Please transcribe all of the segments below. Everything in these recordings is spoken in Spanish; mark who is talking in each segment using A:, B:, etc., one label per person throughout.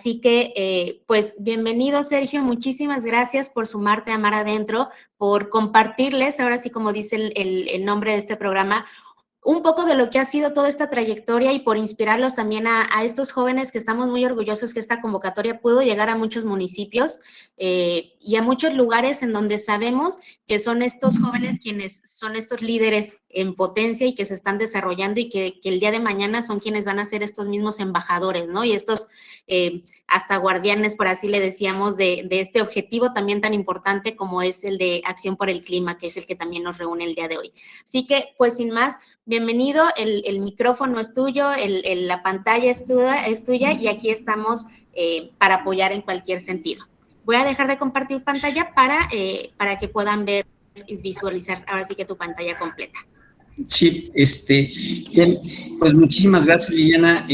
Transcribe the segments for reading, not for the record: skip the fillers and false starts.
A: Así que, pues, bienvenido, Sergio. Muchísimas gracias por sumarte a Mar Adentro, por compartirles, ahora sí, como dice el nombre de este programa, un poco de lo que ha sido toda esta trayectoria y por inspirarlos también a estos jóvenes que estamos muy orgullosos que esta convocatoria pudo llegar a muchos municipios y a muchos lugares en donde sabemos que son estos jóvenes quienes son estos líderes en potencia y que se están desarrollando y que el día de mañana son quienes van a ser estos mismos embajadores, ¿no? Y estos hasta guardianes, por así le decíamos, de este objetivo también tan importante como es el de Acción por el Clima, que es el que también nos reúne el día de hoy. Así que, pues sin más, bienvenido, el micrófono es tuyo, la pantalla es tuya y aquí estamos para apoyar en cualquier sentido. Voy a dejar de compartir pantalla para que puedan ver y visualizar ahora sí que tu pantalla completa.
B: Sí, bien, pues muchísimas gracias, Liliana.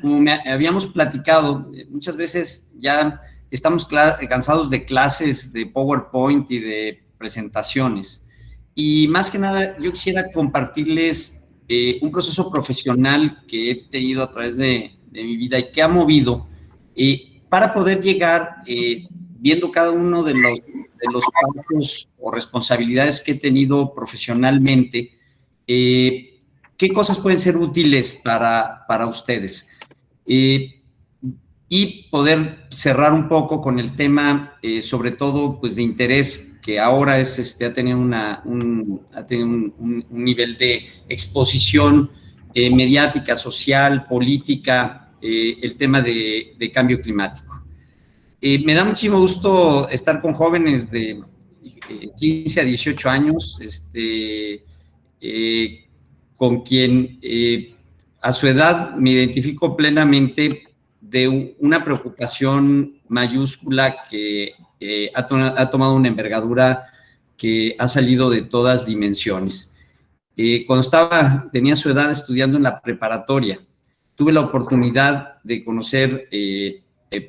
B: Como habíamos platicado, muchas veces ya estamos cansados de clases de PowerPoint y de presentaciones. Y más que nada, yo quisiera compartirles un proceso profesional que he tenido a través de mi vida y que ha movido para poder llegar, viendo cada uno de los pasos o responsabilidades que he tenido profesionalmente, qué cosas pueden ser útiles para ustedes. Y poder cerrar un poco con el tema, sobre todo, pues, de interés, que ahora ha tenido un nivel de exposición mediática, social, política, el tema de cambio climático. Me da muchísimo gusto estar con jóvenes de 15 a 18 años, con quien a su edad me identifico plenamente de una preocupación mayúscula que ha tomado una envergadura que ha salido de todas dimensiones. Cuando tenía su edad estudiando en la preparatoria, tuve la oportunidad de conocer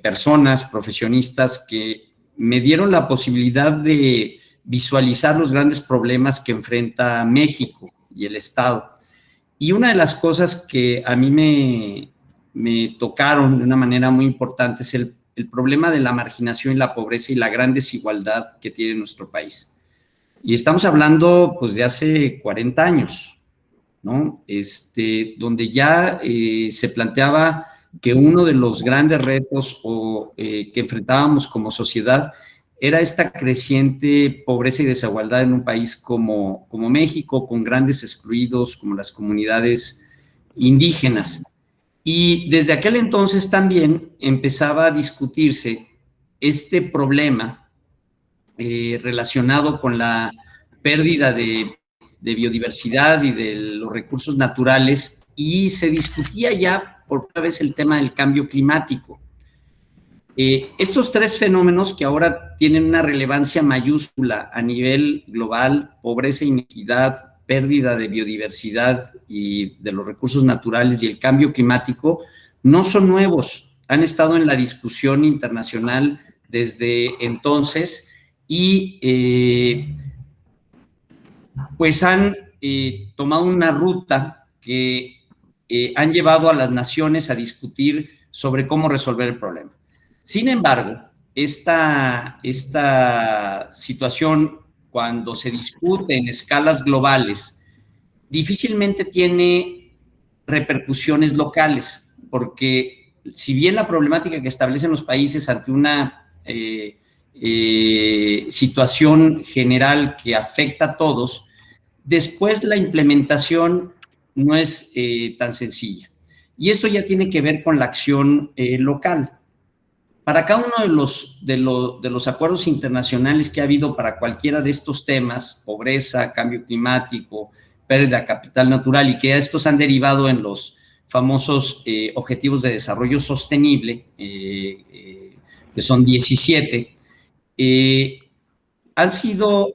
B: personas, profesionistas que me dieron la posibilidad de visualizar los grandes problemas que enfrenta México y el Estado. Y una de las cosas que a mí me tocaron de una manera muy importante es el problema de la marginación y la pobreza y la gran desigualdad que tiene nuestro país. Y estamos hablando, pues, de hace 40 años, ¿no? Donde ya se planteaba que uno de los grandes retos que enfrentábamos como sociedad era esta creciente pobreza y desigualdad en un país como México, con grandes excluidos como las comunidades indígenas. Y desde aquel entonces también empezaba a discutirse este problema relacionado con la pérdida de biodiversidad y de los recursos naturales, y se discutía ya por primera vez el tema del cambio climático. Estos tres fenómenos que ahora tienen una relevancia mayúscula a nivel global: pobreza, inequidad, pérdida de biodiversidad y de los recursos naturales, y el cambio climático, no son nuevos, han estado en la discusión internacional desde entonces y pues han tomado una ruta que han llevado a las naciones a discutir sobre cómo resolver el problema. Sin embargo, esta situación, cuando se discute en escalas globales, difícilmente tiene repercusiones locales, porque si bien la problemática que establecen los países ante una situación general que afecta a todos, después la implementación no es tan sencilla. Y esto ya tiene que ver con la acción local. Para cada uno de los acuerdos internacionales que ha habido para cualquiera de estos temas: pobreza, cambio climático, pérdida de capital natural, y que estos han derivado en los famosos Objetivos de Desarrollo Sostenible, que son 17, han sido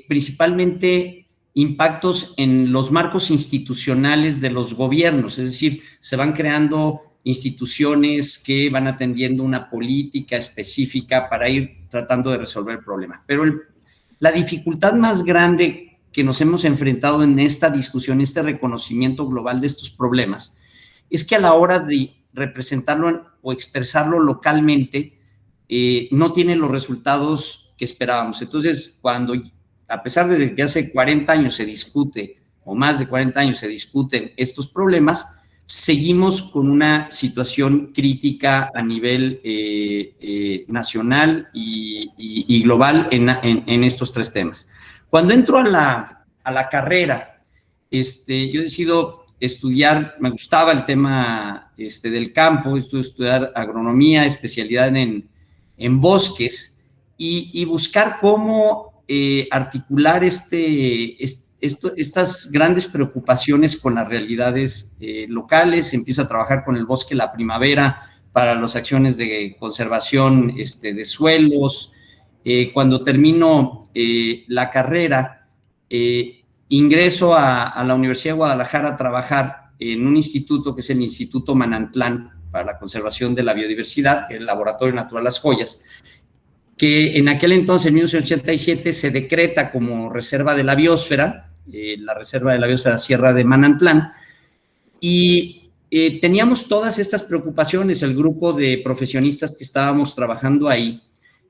B: principalmente impactos en los marcos institucionales de los gobiernos, es decir, se van creando instituciones que van atendiendo una política específica para ir tratando de resolver el problema. Pero la dificultad más grande que nos hemos enfrentado en esta discusión, este reconocimiento global de estos problemas, es que a la hora de representarlo o expresarlo localmente, no tiene los resultados que esperábamos. Entonces, cuando, a pesar de que hace 40 años se discute, o más de 40 años se discuten estos problemas, seguimos con una situación crítica a nivel nacional y global en estos tres temas. Cuando entro a la carrera, yo decido estudiar, me gustaba el tema del campo, estudiar agronomía, especialidad en bosques, y buscar cómo articular estas grandes preocupaciones con las realidades locales. Empiezo a trabajar con el bosque la primavera para las acciones de conservación de suelos. Cuando termino la carrera, ingreso a la Universidad de Guadalajara a trabajar en un instituto que es el Instituto Manantlán para la Conservación de la Biodiversidad, el Laboratorio Natural Las Joyas, que en aquel entonces, en 1987, se decreta como reserva de la biosfera, la reserva de la biosfera Sierra de Manantlán, y teníamos todas estas preocupaciones, el grupo de profesionistas que estábamos trabajando ahí,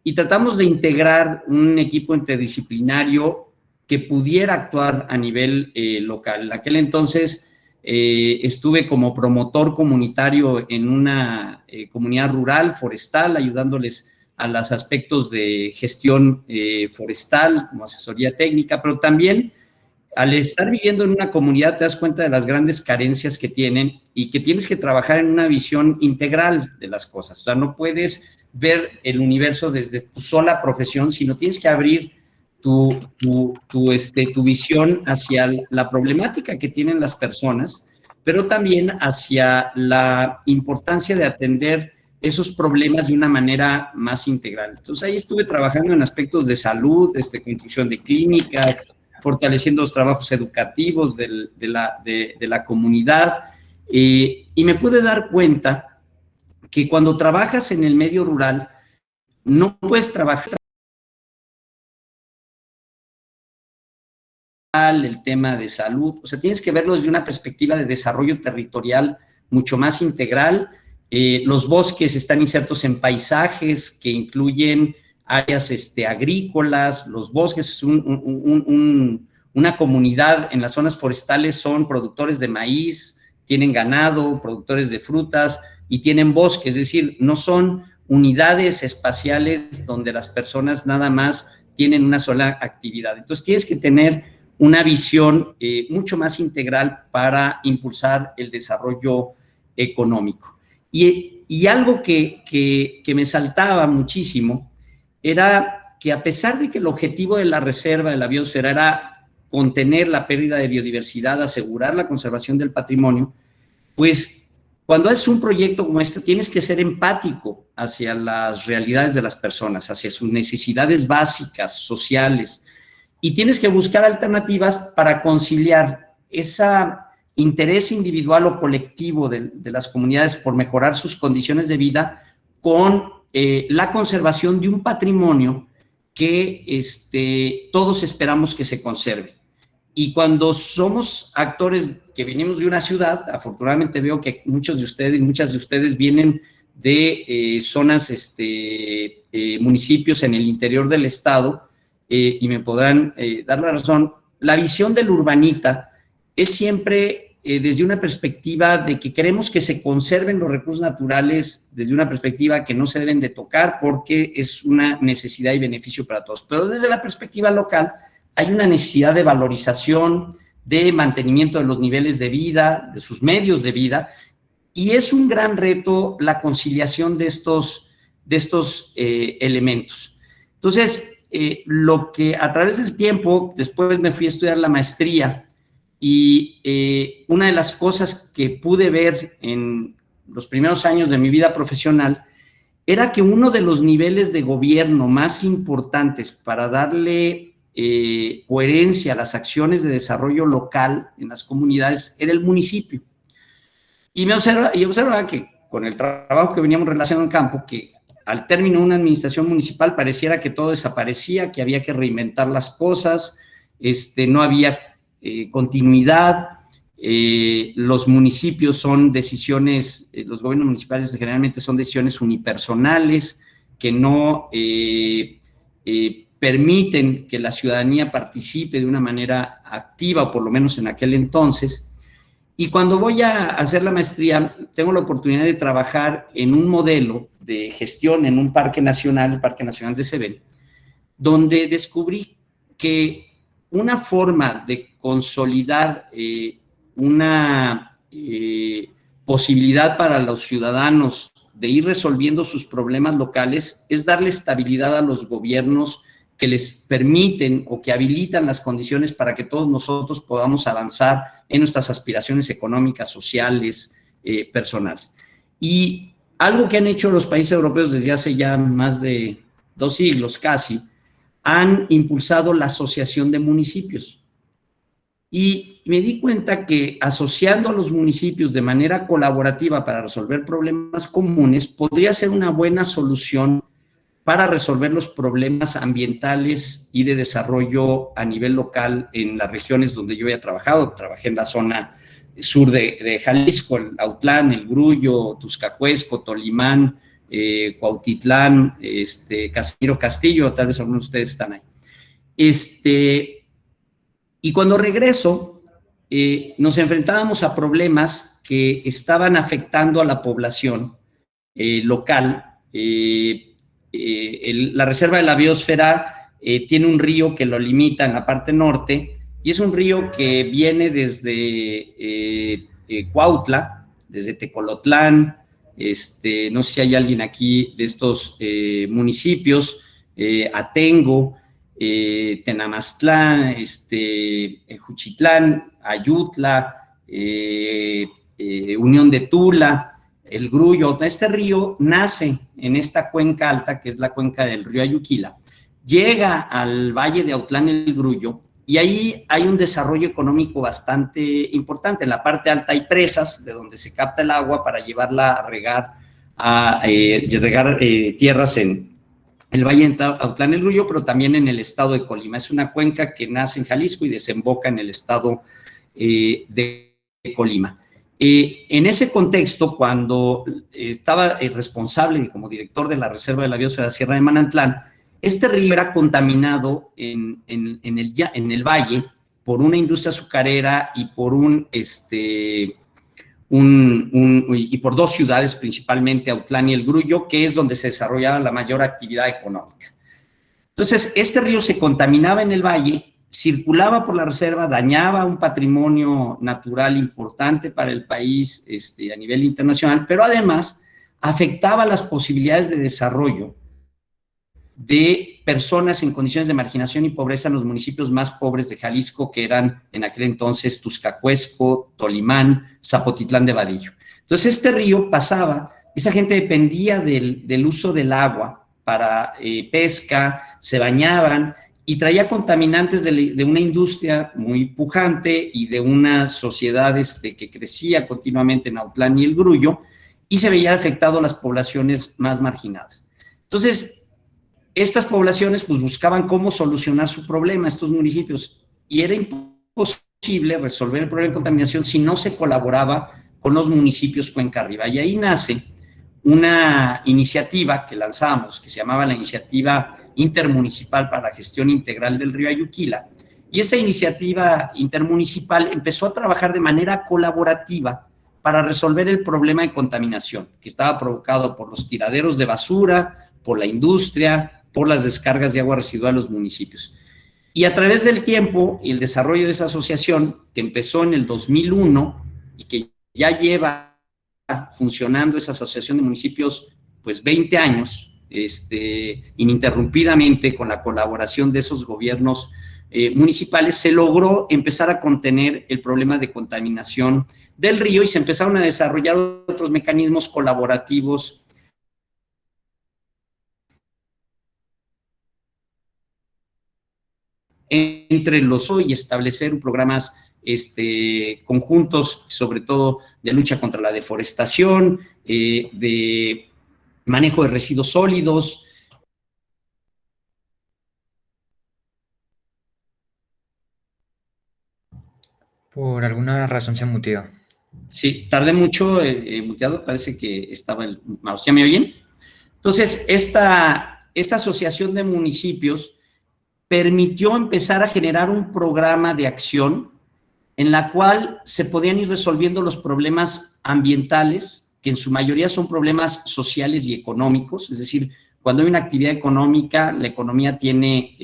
B: y tratamos de integrar un equipo interdisciplinario que pudiera actuar a nivel local. En aquel entonces estuve como promotor comunitario en una comunidad rural, forestal, ayudándoles a los aspectos de gestión forestal, como asesoría técnica, pero también al estar viviendo en una comunidad te das cuenta de las grandes carencias que tienen y que tienes que trabajar en una visión integral de las cosas. O sea, no puedes ver el universo desde tu sola profesión, sino tienes que abrir tu visión hacia la problemática que tienen las personas, pero también hacia la importancia de atender esos problemas de una manera más integral. Entonces ahí estuve trabajando en aspectos de salud, construcción de clínicas, fortaleciendo los trabajos educativos de la comunidad, y me pude dar cuenta que cuando trabajas en el medio rural, no puedes trabajar el tema de salud, o sea, tienes que verlo desde una perspectiva de desarrollo territorial mucho más integral. Los bosques están insertos en paisajes que incluyen áreas agrícolas. Los bosques, una comunidad en las zonas forestales son productores de maíz, tienen ganado, productores de frutas y tienen bosques, es decir, no son unidades espaciales donde las personas nada más tienen una sola actividad. Entonces tienes que tener una visión mucho más integral para impulsar el desarrollo económico. Y algo que me saltaba muchísimo era que, a pesar de que el objetivo de la reserva de la biosfera era contener la pérdida de biodiversidad, asegurar la conservación del patrimonio, pues cuando haces un proyecto como este tienes que ser empático hacia las realidades de las personas, hacia sus necesidades básicas, sociales, y tienes que buscar alternativas para conciliar ese interés individual o colectivo de las comunidades por mejorar sus condiciones de vida con la conservación de un patrimonio que todos esperamos que se conserve. Y cuando somos actores que venimos de una ciudad, afortunadamente veo que muchos de ustedes, muchas de ustedes vienen de zonas, municipios en el interior del estado, y me podrán dar la razón. La visión del urbanita es siempre desde una perspectiva de que queremos que se conserven los recursos naturales, desde una perspectiva que no se deben de tocar porque es una necesidad y beneficio para todos. Pero desde la perspectiva local hay una necesidad de valorización, de mantenimiento de los niveles de vida, de sus medios de vida, y es un gran reto la conciliación de estos elementos. Entonces, lo que a través del tiempo, después me fui a estudiar la maestría, y una de las cosas que pude ver en los primeros años de mi vida profesional era que uno de los niveles de gobierno más importantes para darle coherencia a las acciones de desarrollo local en las comunidades era el municipio. Y observaba que con el trabajo que veníamos relacionando en campo, que al término de una administración municipal pareciera que todo desaparecía, que había que reinventar las cosas, no había continuidad, Los municipios son decisiones, los gobiernos municipales generalmente son decisiones unipersonales que no permiten que la ciudadanía participe de una manera activa, o por lo menos en aquel entonces. Y cuando voy a hacer la maestría, tengo la oportunidad de trabajar en un modelo de gestión en un parque nacional, el Parque Nacional de Cebén, donde descubrí que una forma de consolidar una posibilidad para los ciudadanos de ir resolviendo sus problemas locales es darle estabilidad a los gobiernos que les permiten o que habilitan las condiciones para que todos nosotros podamos avanzar en nuestras aspiraciones económicas, sociales, personales. Y algo que han hecho los países europeos desde hace ya más de 2 siglos casi, han impulsado la asociación de municipios. Y me di cuenta que asociando a los municipios de manera colaborativa para resolver problemas comunes podría ser una buena solución para resolver los problemas ambientales y de desarrollo a nivel local en las regiones donde yo había trabajado. Trabajé en la zona sur de Jalisco, el Autlán, El Grullo, Tuzcacuesco, Tolimán, Cuautitlán, Casimiro Castillo, tal vez algunos de ustedes están ahí. Y cuando regreso, nos enfrentábamos a problemas que estaban afectando a la población local. La reserva de la biosfera tiene un río que lo limita en la parte norte, y es un río que viene desde Cuautla, desde Tecolotlán, no sé si hay alguien aquí de estos municipios, Atengo, Tenamaztlán, Juchitlán, Ayutla, Unión de Tula, El Grullo. Este río nace en esta cuenca alta, que es la cuenca del río Ayuquila, llega al valle de Autlán El Grullo, y ahí hay un desarrollo económico bastante importante. En la parte alta hay presas de donde se capta el agua para llevarla a regar, tierras en el valle de Autlán El Grullo, pero también en el estado de Colima. Es una cuenca que nace en Jalisco y desemboca en el estado de Colima. En ese contexto, cuando estaba responsable como director de la Reserva de la Biosfera Sierra de Manantlán, este río era contaminado en el valle por una industria azucarera y por y por 2 ciudades, principalmente Autlán y El Grullo, que es donde se desarrollaba la mayor actividad económica. Entonces, este río se contaminaba en el valle, circulaba por la reserva, dañaba un patrimonio natural importante para el país a nivel internacional, pero además afectaba las posibilidades de desarrollo de personas en condiciones de marginación y pobreza en los municipios más pobres de Jalisco, que eran en aquel entonces Tuzcacuesco, Tolimán, Zapotitlán de Vadillo. Entonces este río pasaba, esa gente dependía del uso del agua para pesca, se bañaban y traía contaminantes de una industria muy pujante y de una sociedad que crecía continuamente en Autlán y El Grullo, y se veían afectadas las poblaciones más marginadas. Entonces, estas poblaciones pues buscaban cómo solucionar su problema, estos municipios, y era imposible resolver el problema de contaminación si no se colaboraba con los municipios cuenca arriba. Y ahí nace una iniciativa que lanzamos, que se llamaba la Iniciativa Intermunicipal para la Gestión Integral del Río Ayuquila, y esa iniciativa intermunicipal empezó a trabajar de manera colaborativa para resolver el problema de contaminación que estaba provocado por los tiraderos de basura, por la industria, por las descargas de agua residual a los municipios. Y a través del tiempo y el desarrollo de esa asociación, que empezó en el 2001 y que ya lleva funcionando esa asociación de municipios pues 20 años, ininterrumpidamente, con la colaboración de esos gobiernos municipales, se logró empezar a contener el problema de contaminación del río y se empezaron a desarrollar otros mecanismos colaborativos entre los y establecer programas conjuntos, sobre todo de lucha contra la deforestación, de manejo de residuos sólidos.
C: Por alguna razón se muteó.
B: Sí, tardé mucho muteado, parece que estaba el mouse. ¿Ya me oyen? Entonces, esta asociación de municipios permitió empezar a generar un programa de acción en la cual se podían ir resolviendo los problemas ambientales, que en su mayoría son problemas sociales y económicos, es decir, cuando hay una actividad económica, la economía tiene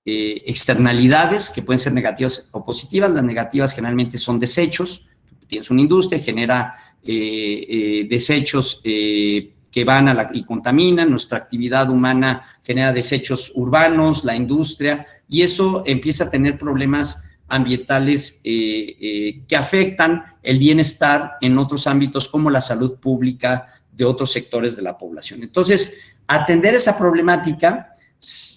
B: externalidades que pueden ser negativas o positivas. Las negativas generalmente son desechos. Tienes una industria, genera desechos que van y contaminan. Nuestra actividad humana genera desechos urbanos, la industria, y eso empieza a tener problemas ambientales que afectan el bienestar en otros ámbitos como la salud pública de otros sectores de la población. Entonces, atender esa problemática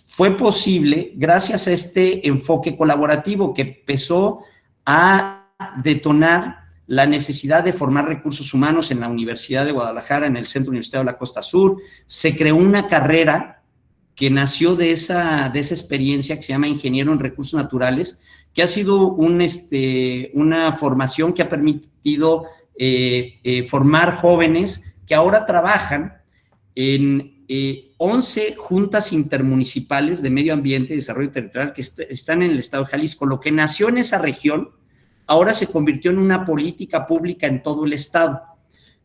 B: fue posible gracias a este enfoque colaborativo que empezó a detonar la necesidad de formar recursos humanos en la Universidad de Guadalajara, en el Centro Universitario de la Costa Sur. Se creó una carrera que nació de esa experiencia, que se llama Ingeniero en Recursos Naturales, que ha sido una formación que ha permitido formar jóvenes que ahora trabajan en 11 juntas intermunicipales de medio ambiente y desarrollo territorial que están en el estado de Jalisco. Lo que nació en esa región ahora se convirtió en una política pública en todo el estado,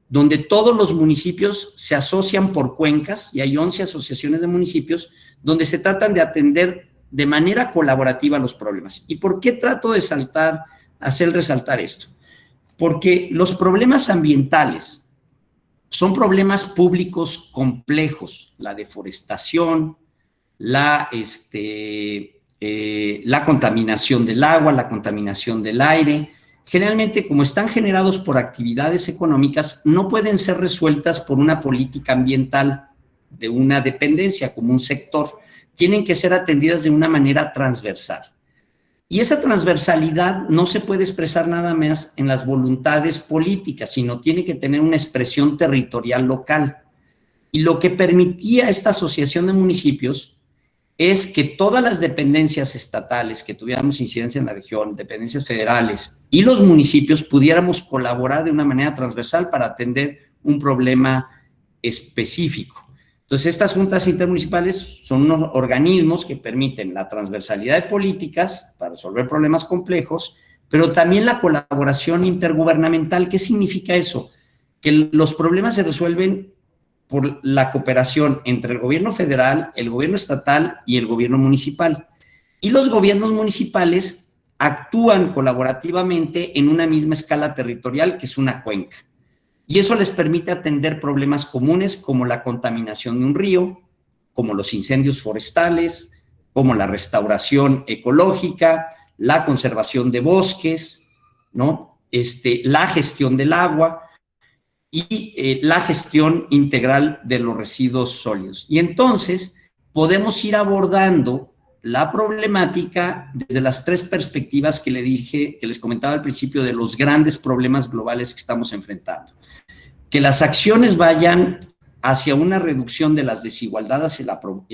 B: donde todos los municipios se asocian por cuencas, y hay 11 asociaciones de municipios donde se tratan de atender de manera colaborativa los problemas. ¿Y por qué trato de hacer resaltar esto? Porque los problemas ambientales son problemas públicos complejos: la deforestación, la contaminación del agua, la contaminación del aire. Generalmente, como están generados por actividades económicas, no pueden ser resueltas por una política ambiental de una dependencia, como un sector. Tienen que ser atendidas de una manera transversal. Y esa transversalidad no se puede expresar nada más en las voluntades políticas, sino tiene que tener una expresión territorial local. Y lo que permitía esta asociación de municipios es que todas las dependencias estatales que tuviéramos incidencia en la región, dependencias federales y los municipios, pudiéramos colaborar de una manera transversal para atender un problema específico. Entonces, estas juntas intermunicipales son unos organismos que permiten la transversalidad de políticas para resolver problemas complejos, pero también la colaboración intergubernamental. ¿Qué significa eso? Que los problemas se resuelven por la cooperación entre el gobierno federal, el gobierno estatal y el gobierno municipal. Y los gobiernos municipales actúan colaborativamente en una misma escala territorial, que es una cuenca. Y eso les permite atender problemas comunes como la contaminación de un río, como los incendios forestales, como la restauración ecológica, la conservación de bosques, ¿no? La gestión del agua y la gestión integral de los residuos sólidos. Y entonces podemos ir abordando la problemática desde las tres perspectivas que les comentaba al principio, de los grandes problemas globales que estamos enfrentando. Que las acciones vayan hacia una reducción de las desigualdades y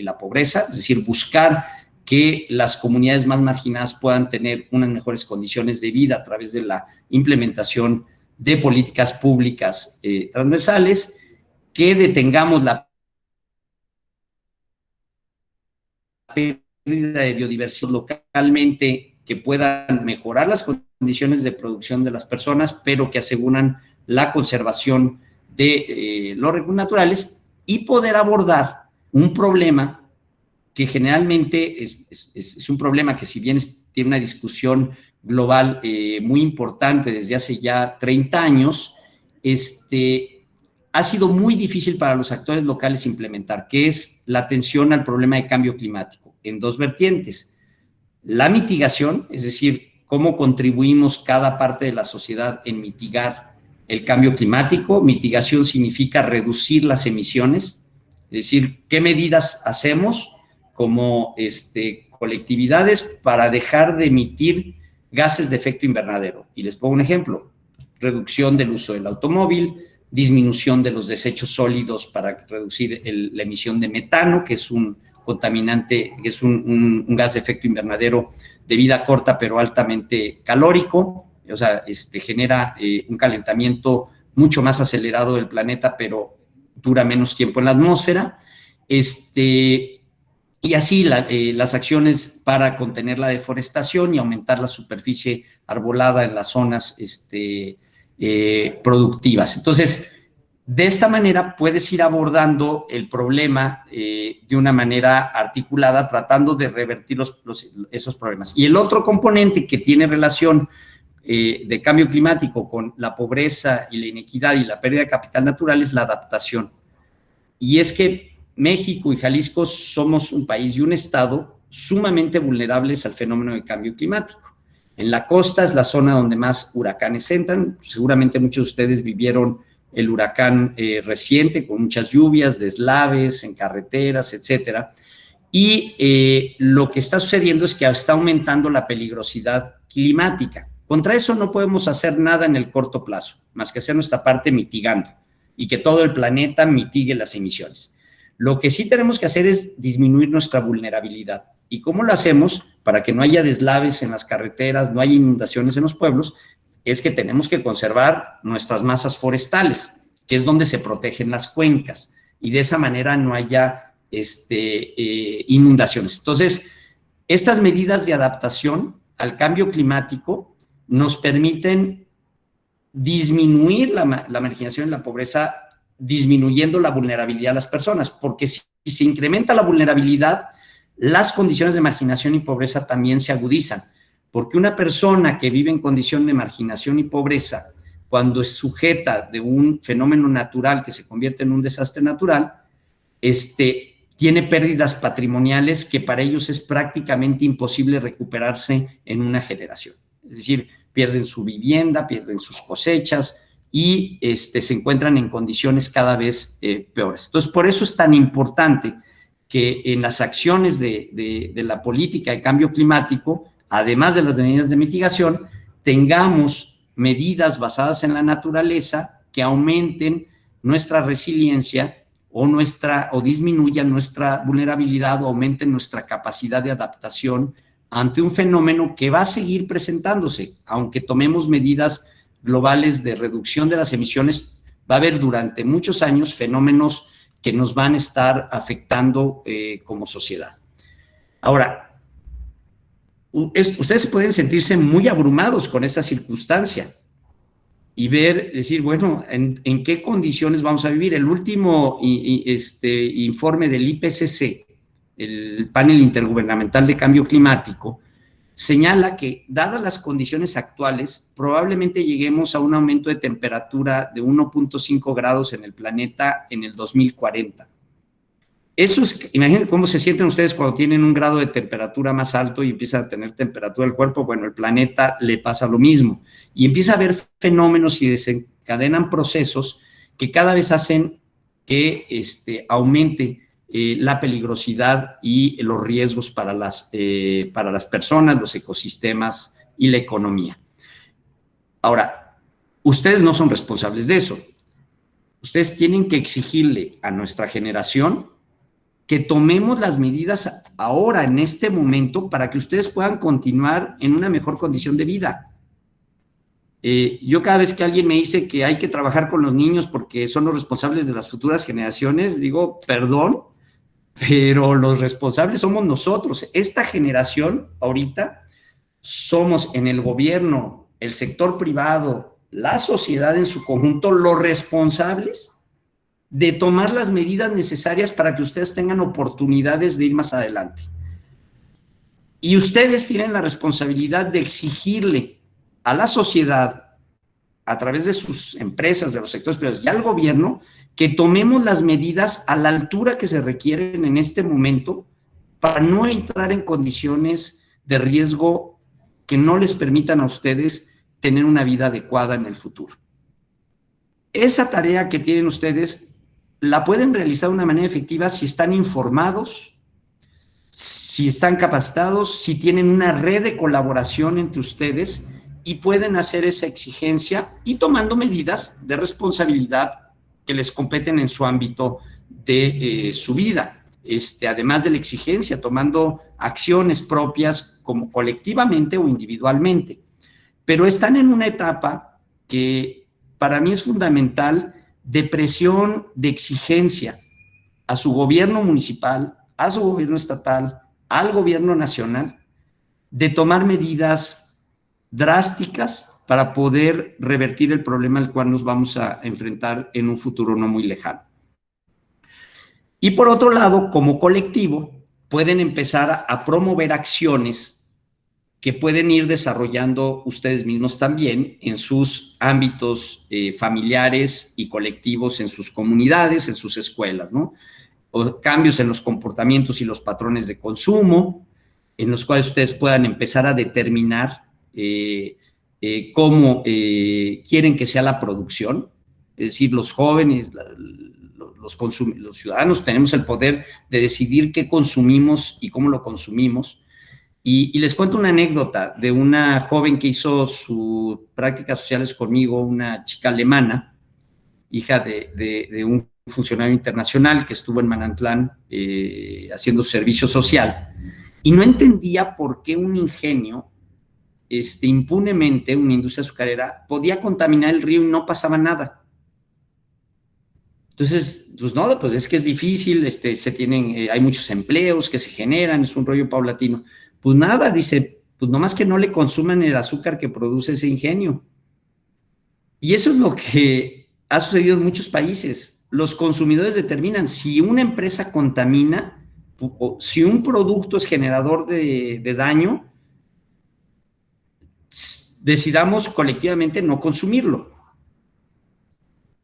B: la pobreza, es decir, buscar que las comunidades más marginadas puedan tener unas mejores condiciones de vida a través de la implementación de políticas públicas transversales, que detengamos la pérdida de biodiversidad localmente, que puedan mejorar las condiciones de producción de las personas, pero que aseguran la conservación de los recursos naturales, y poder abordar un problema que generalmente es un problema que, si bien tiene una discusión global muy importante desde hace ya 30 años, ha sido muy difícil para los actores locales implementar, que es la atención al problema de cambio climático en dos vertientes: la mitigación, es decir, cómo contribuimos cada parte de la sociedad en mitigar el cambio climático. Mitigación significa reducir las emisiones, es decir, qué medidas hacemos como colectividades para dejar de emitir gases de efecto invernadero. Y les pongo un ejemplo: reducción del uso del automóvil, disminución de los desechos sólidos para reducir la emisión de metano, que es un contaminante, que es un gas de efecto invernadero de vida corta, pero altamente calórico. O sea, genera un calentamiento mucho más acelerado del planeta, pero dura menos tiempo en la atmósfera. Y así las acciones para contener la deforestación y aumentar la superficie arbolada en las zonas productivas. Entonces, de esta manera puedes ir abordando el problema de una manera articulada, tratando de revertir esos problemas. Y el otro componente que tiene relación de cambio climático con la pobreza y la inequidad y la pérdida de capital natural es la adaptación. Y es que México y Jalisco somos un país y un estado sumamente vulnerables al fenómeno de cambio climático. En la costa es la zona donde más huracanes entran. Seguramente muchos de ustedes vivieron el huracán reciente con muchas lluvias, deslaves en carreteras, etcétera. Y lo que está sucediendo es que está aumentando la peligrosidad climática. Contra eso no podemos hacer nada en el corto plazo, más que hacer nuestra parte mitigando y que todo el planeta mitigue las emisiones. Lo que sí tenemos que hacer es disminuir nuestra vulnerabilidad. ¿Y cómo lo hacemos? Para que no haya deslaves en las carreteras, no haya inundaciones en los pueblos, es que tenemos que conservar nuestras masas forestales, que es donde se protegen las cuencas, y de esa manera no haya inundaciones. Entonces, estas medidas de adaptación al cambio climático nos permiten disminuir la marginación y la pobreza, disminuyendo la vulnerabilidad de las personas, porque si se incrementa la vulnerabilidad, las condiciones de marginación y pobreza también se agudizan, porque una persona que vive en condición de marginación y pobreza, cuando es sujeta de un fenómeno natural que se convierte en un desastre natural, tiene pérdidas patrimoniales que para ellos es prácticamente imposible recuperarse en una generación. Es decir, pierden su vivienda, pierden sus cosechas y se encuentran en condiciones cada vez peores. Entonces, por eso es tan importante que en las acciones de la política de cambio climático, además de las medidas de mitigación, tengamos medidas basadas en la naturaleza que aumenten nuestra resiliencia o disminuyan nuestra vulnerabilidad o aumenten nuestra capacidad de adaptación ante un fenómeno que va a seguir presentándose. Aunque tomemos medidas globales de reducción de las emisiones, va a haber durante muchos años fenómenos que nos van a estar afectando como sociedad. Ahora, ustedes pueden sentirse muy abrumados con esta circunstancia y decir, bueno, ¿en qué condiciones vamos a vivir? El último informe del IPCC, el Panel Intergubernamental de Cambio Climático, señala que, dadas las condiciones actuales, probablemente lleguemos a un aumento de temperatura de 1.5 grados en el planeta en el 2040. Eso es, imagínense cómo se sienten ustedes cuando tienen un grado de temperatura más alto y empieza a tener temperatura el cuerpo. Bueno, el planeta le pasa lo mismo y empieza a haber fenómenos y desencadenan procesos que cada vez hacen que aumente la peligrosidad y los riesgos para las personas, los ecosistemas y la economía. Ahora, ustedes no son responsables de eso. Ustedes tienen que exigirle a nuestra generación que tomemos las medidas ahora, en este momento, para que ustedes puedan continuar en una mejor condición de vida. Yo cada vez que alguien me dice que hay que trabajar con los niños porque son los responsables de las futuras generaciones, digo, perdón, pero los responsables somos nosotros. Esta generación ahorita somos en el gobierno, el sector privado, la sociedad en su conjunto, los responsables de tomar las medidas necesarias para que ustedes tengan oportunidades de ir más adelante. Y ustedes tienen la responsabilidad de exigirle a la sociedad, a través de sus empresas, de los sectores privados y al gobierno, que tomemos las medidas a la altura que se requieren en este momento para no entrar en condiciones de riesgo que no les permitan a ustedes tener una vida adecuada en el futuro. Esa tarea que tienen ustedes la pueden realizar de una manera efectiva si están informados, si están capacitados, si tienen una red de colaboración entre ustedes y pueden hacer esa exigencia y tomando medidas de responsabilidad que les competen en su ámbito de su vida. además de la exigencia, tomando acciones propias como colectivamente o individualmente. Pero están en una etapa que para mí es fundamental de presión, de exigencia a su gobierno municipal, a su gobierno estatal, al gobierno nacional, de tomar medidas drásticas para poder revertir el problema al cual nos vamos a enfrentar en un futuro no muy lejano. Y por otro lado, como colectivo, pueden empezar a promover acciones que pueden ir desarrollando ustedes mismos también en sus ámbitos familiares y colectivos, en sus comunidades, en sus escuelas, ¿no? O cambios en los comportamientos y los patrones de consumo, en los cuales ustedes puedan empezar a determinar cómo quieren que sea la producción. Es decir, los jóvenes, los ciudadanos tenemos el poder de decidir qué consumimos y cómo lo consumimos. Y les cuento una anécdota de una joven que hizo sus prácticas sociales conmigo, una chica alemana, hija de un funcionario internacional que estuvo en Manantlán haciendo servicio social, y no entendía por qué un ingenio, impunemente, una industria azucarera, podía contaminar el río y no pasaba nada. Entonces, pues no, pues es que es difícil, hay muchos empleos que se generan, es un rollo paulatino. Pues nada, dice, pues nomás que no le consuman el azúcar que produce ese ingenio. Y eso es lo que ha sucedido en muchos países. Los consumidores determinan si una empresa contamina o si un producto es generador de daño, decidamos colectivamente no consumirlo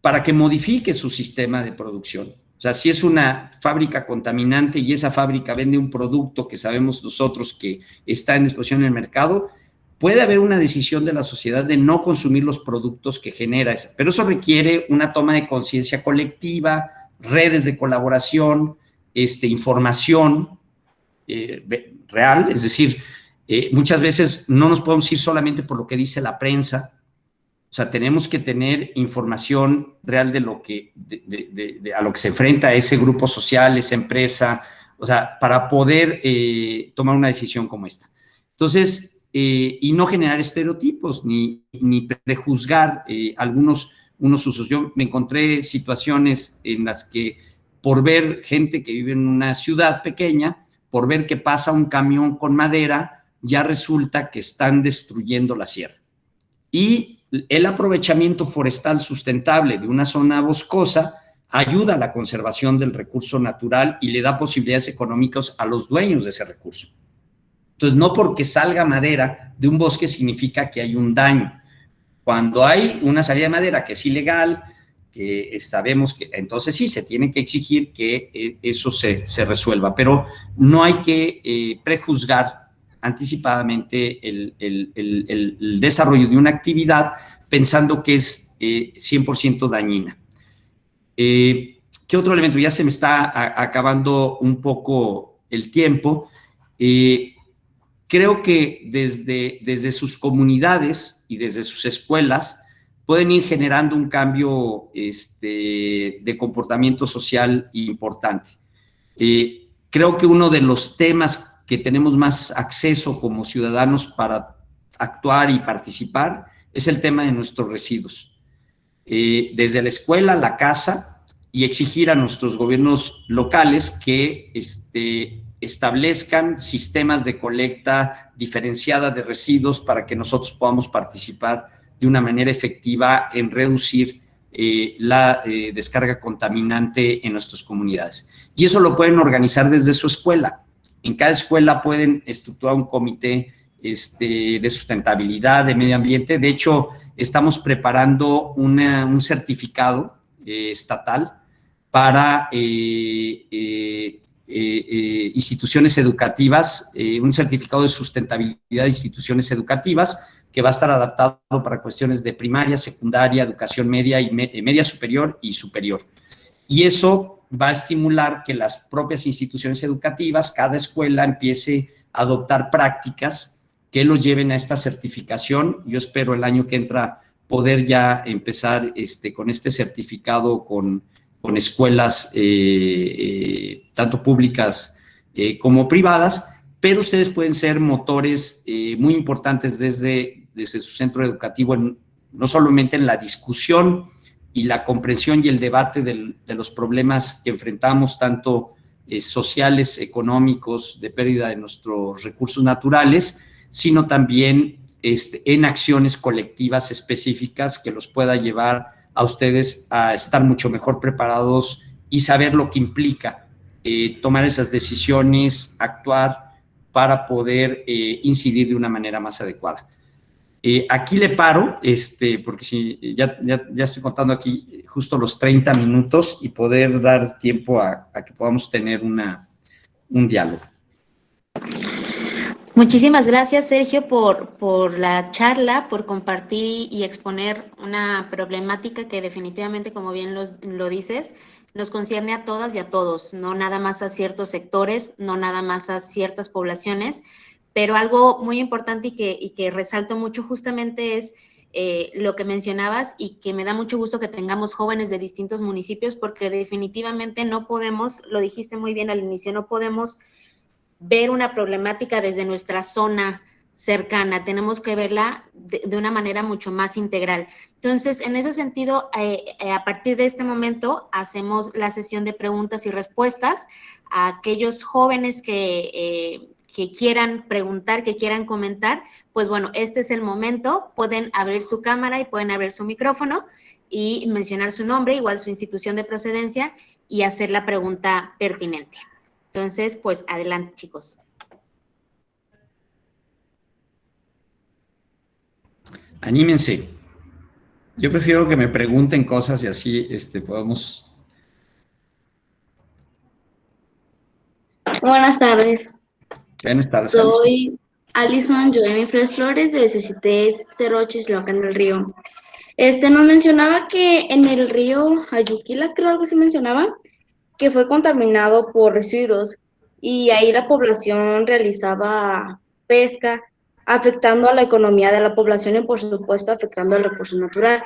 B: para que modifique su sistema de producción. O sea, si es una fábrica contaminante y esa fábrica vende un producto que sabemos nosotros que está en disposición en el mercado, puede haber una decisión de la sociedad de no consumir los productos que genera esa. Pero eso requiere una toma de conciencia colectiva, redes de colaboración, información real. Es decir, muchas veces no nos podemos ir solamente por lo que dice la prensa. O sea, tenemos que tener información real de lo que, a lo que se enfrenta ese grupo social, esa empresa, o sea, para poder tomar una decisión como esta. Entonces, y no generar estereotipos ni prejuzgar unos usos. Yo me encontré situaciones en las que por ver gente que vive en una ciudad pequeña, por ver que pasa un camión con madera, ya resulta que están destruyendo la sierra. Y el aprovechamiento forestal sustentable de una zona boscosa ayuda a la conservación del recurso natural y le da posibilidades económicas a los dueños de ese recurso. Entonces, no porque salga madera de un bosque significa que hay un daño. Cuando hay una salida de madera que es ilegal, que sabemos que entonces sí se tiene que exigir que eso se resuelva, pero no hay que prejuzgar anticipadamente el desarrollo de una actividad pensando que es 100% dañina. ¿Qué otro elemento? Ya se me está acabando un poco el tiempo. Creo que desde sus comunidades y desde sus escuelas pueden ir generando un cambio de comportamiento social importante. Creo que uno de los temas que tenemos más acceso como ciudadanos para actuar y participar es el tema de nuestros residuos. Desde la escuela, la casa, y exigir a nuestros gobiernos locales que establezcan sistemas de colecta diferenciada de residuos para que nosotros podamos participar de una manera efectiva en reducir la descarga contaminante en nuestras comunidades. Y eso lo pueden organizar desde su escuela. En cada escuela pueden estructurar un comité de sustentabilidad, de medio ambiente. De hecho, estamos preparando un certificado estatal para instituciones educativas, un certificado de sustentabilidad de instituciones educativas que va a estar adaptado para cuestiones de primaria, secundaria, educación media y media superior y superior. Y eso va a estimular que las propias instituciones educativas, cada escuela empiece a adoptar prácticas que lo lleven a esta certificación. Yo espero el año que entra poder ya empezar con este certificado con con escuelas tanto públicas como privadas, pero ustedes pueden ser motores muy importantes desde su centro educativo, no solamente en la discusión y la comprensión y el debate de los problemas que enfrentamos, tanto sociales, económicos, de pérdida de nuestros recursos naturales, sino también en acciones colectivas específicas que los pueda llevar a ustedes a estar mucho mejor preparados y saber lo que implica tomar esas decisiones, actuar para poder incidir de una manera más adecuada. Aquí le paro, porque si ya estoy contando aquí justo los 30 minutos y poder dar tiempo a que podamos tener un diálogo.
A: Muchísimas gracias, Sergio, por la charla, por compartir y exponer una problemática que definitivamente, como bien lo dices, nos concierne a todas y a todos, no nada más a ciertos sectores, no nada más a ciertas poblaciones, pero algo muy importante y que resalto mucho justamente es lo que mencionabas y que me da mucho gusto que tengamos jóvenes de distintos municipios, porque definitivamente no podemos, lo dijiste muy bien al inicio, no podemos ver una problemática desde nuestra zona cercana, tenemos que verla de una manera mucho más integral. Entonces, en ese sentido, a partir de este momento, hacemos la sesión de preguntas y respuestas a aquellos jóvenes que quieran preguntar, que quieran comentar. Pues bueno, este es el momento, pueden abrir su cámara y pueden abrir su micrófono y mencionar su nombre, igual su institución de procedencia, y hacer la pregunta pertinente. Entonces, pues adelante, chicos.
B: Anímense. Yo prefiero que me pregunten cosas y así podemos.
D: Buenas tardes.
B: Buenas tardes.
D: Soy Alison Joemi Fres Flores de CCT 08 Islacán del Río. Nos mencionaba que en el río Ayuquila, creo algo así mencionaba, que fue contaminado por residuos y ahí la población realizaba pesca, afectando a la economía de la población y por supuesto afectando al recurso natural.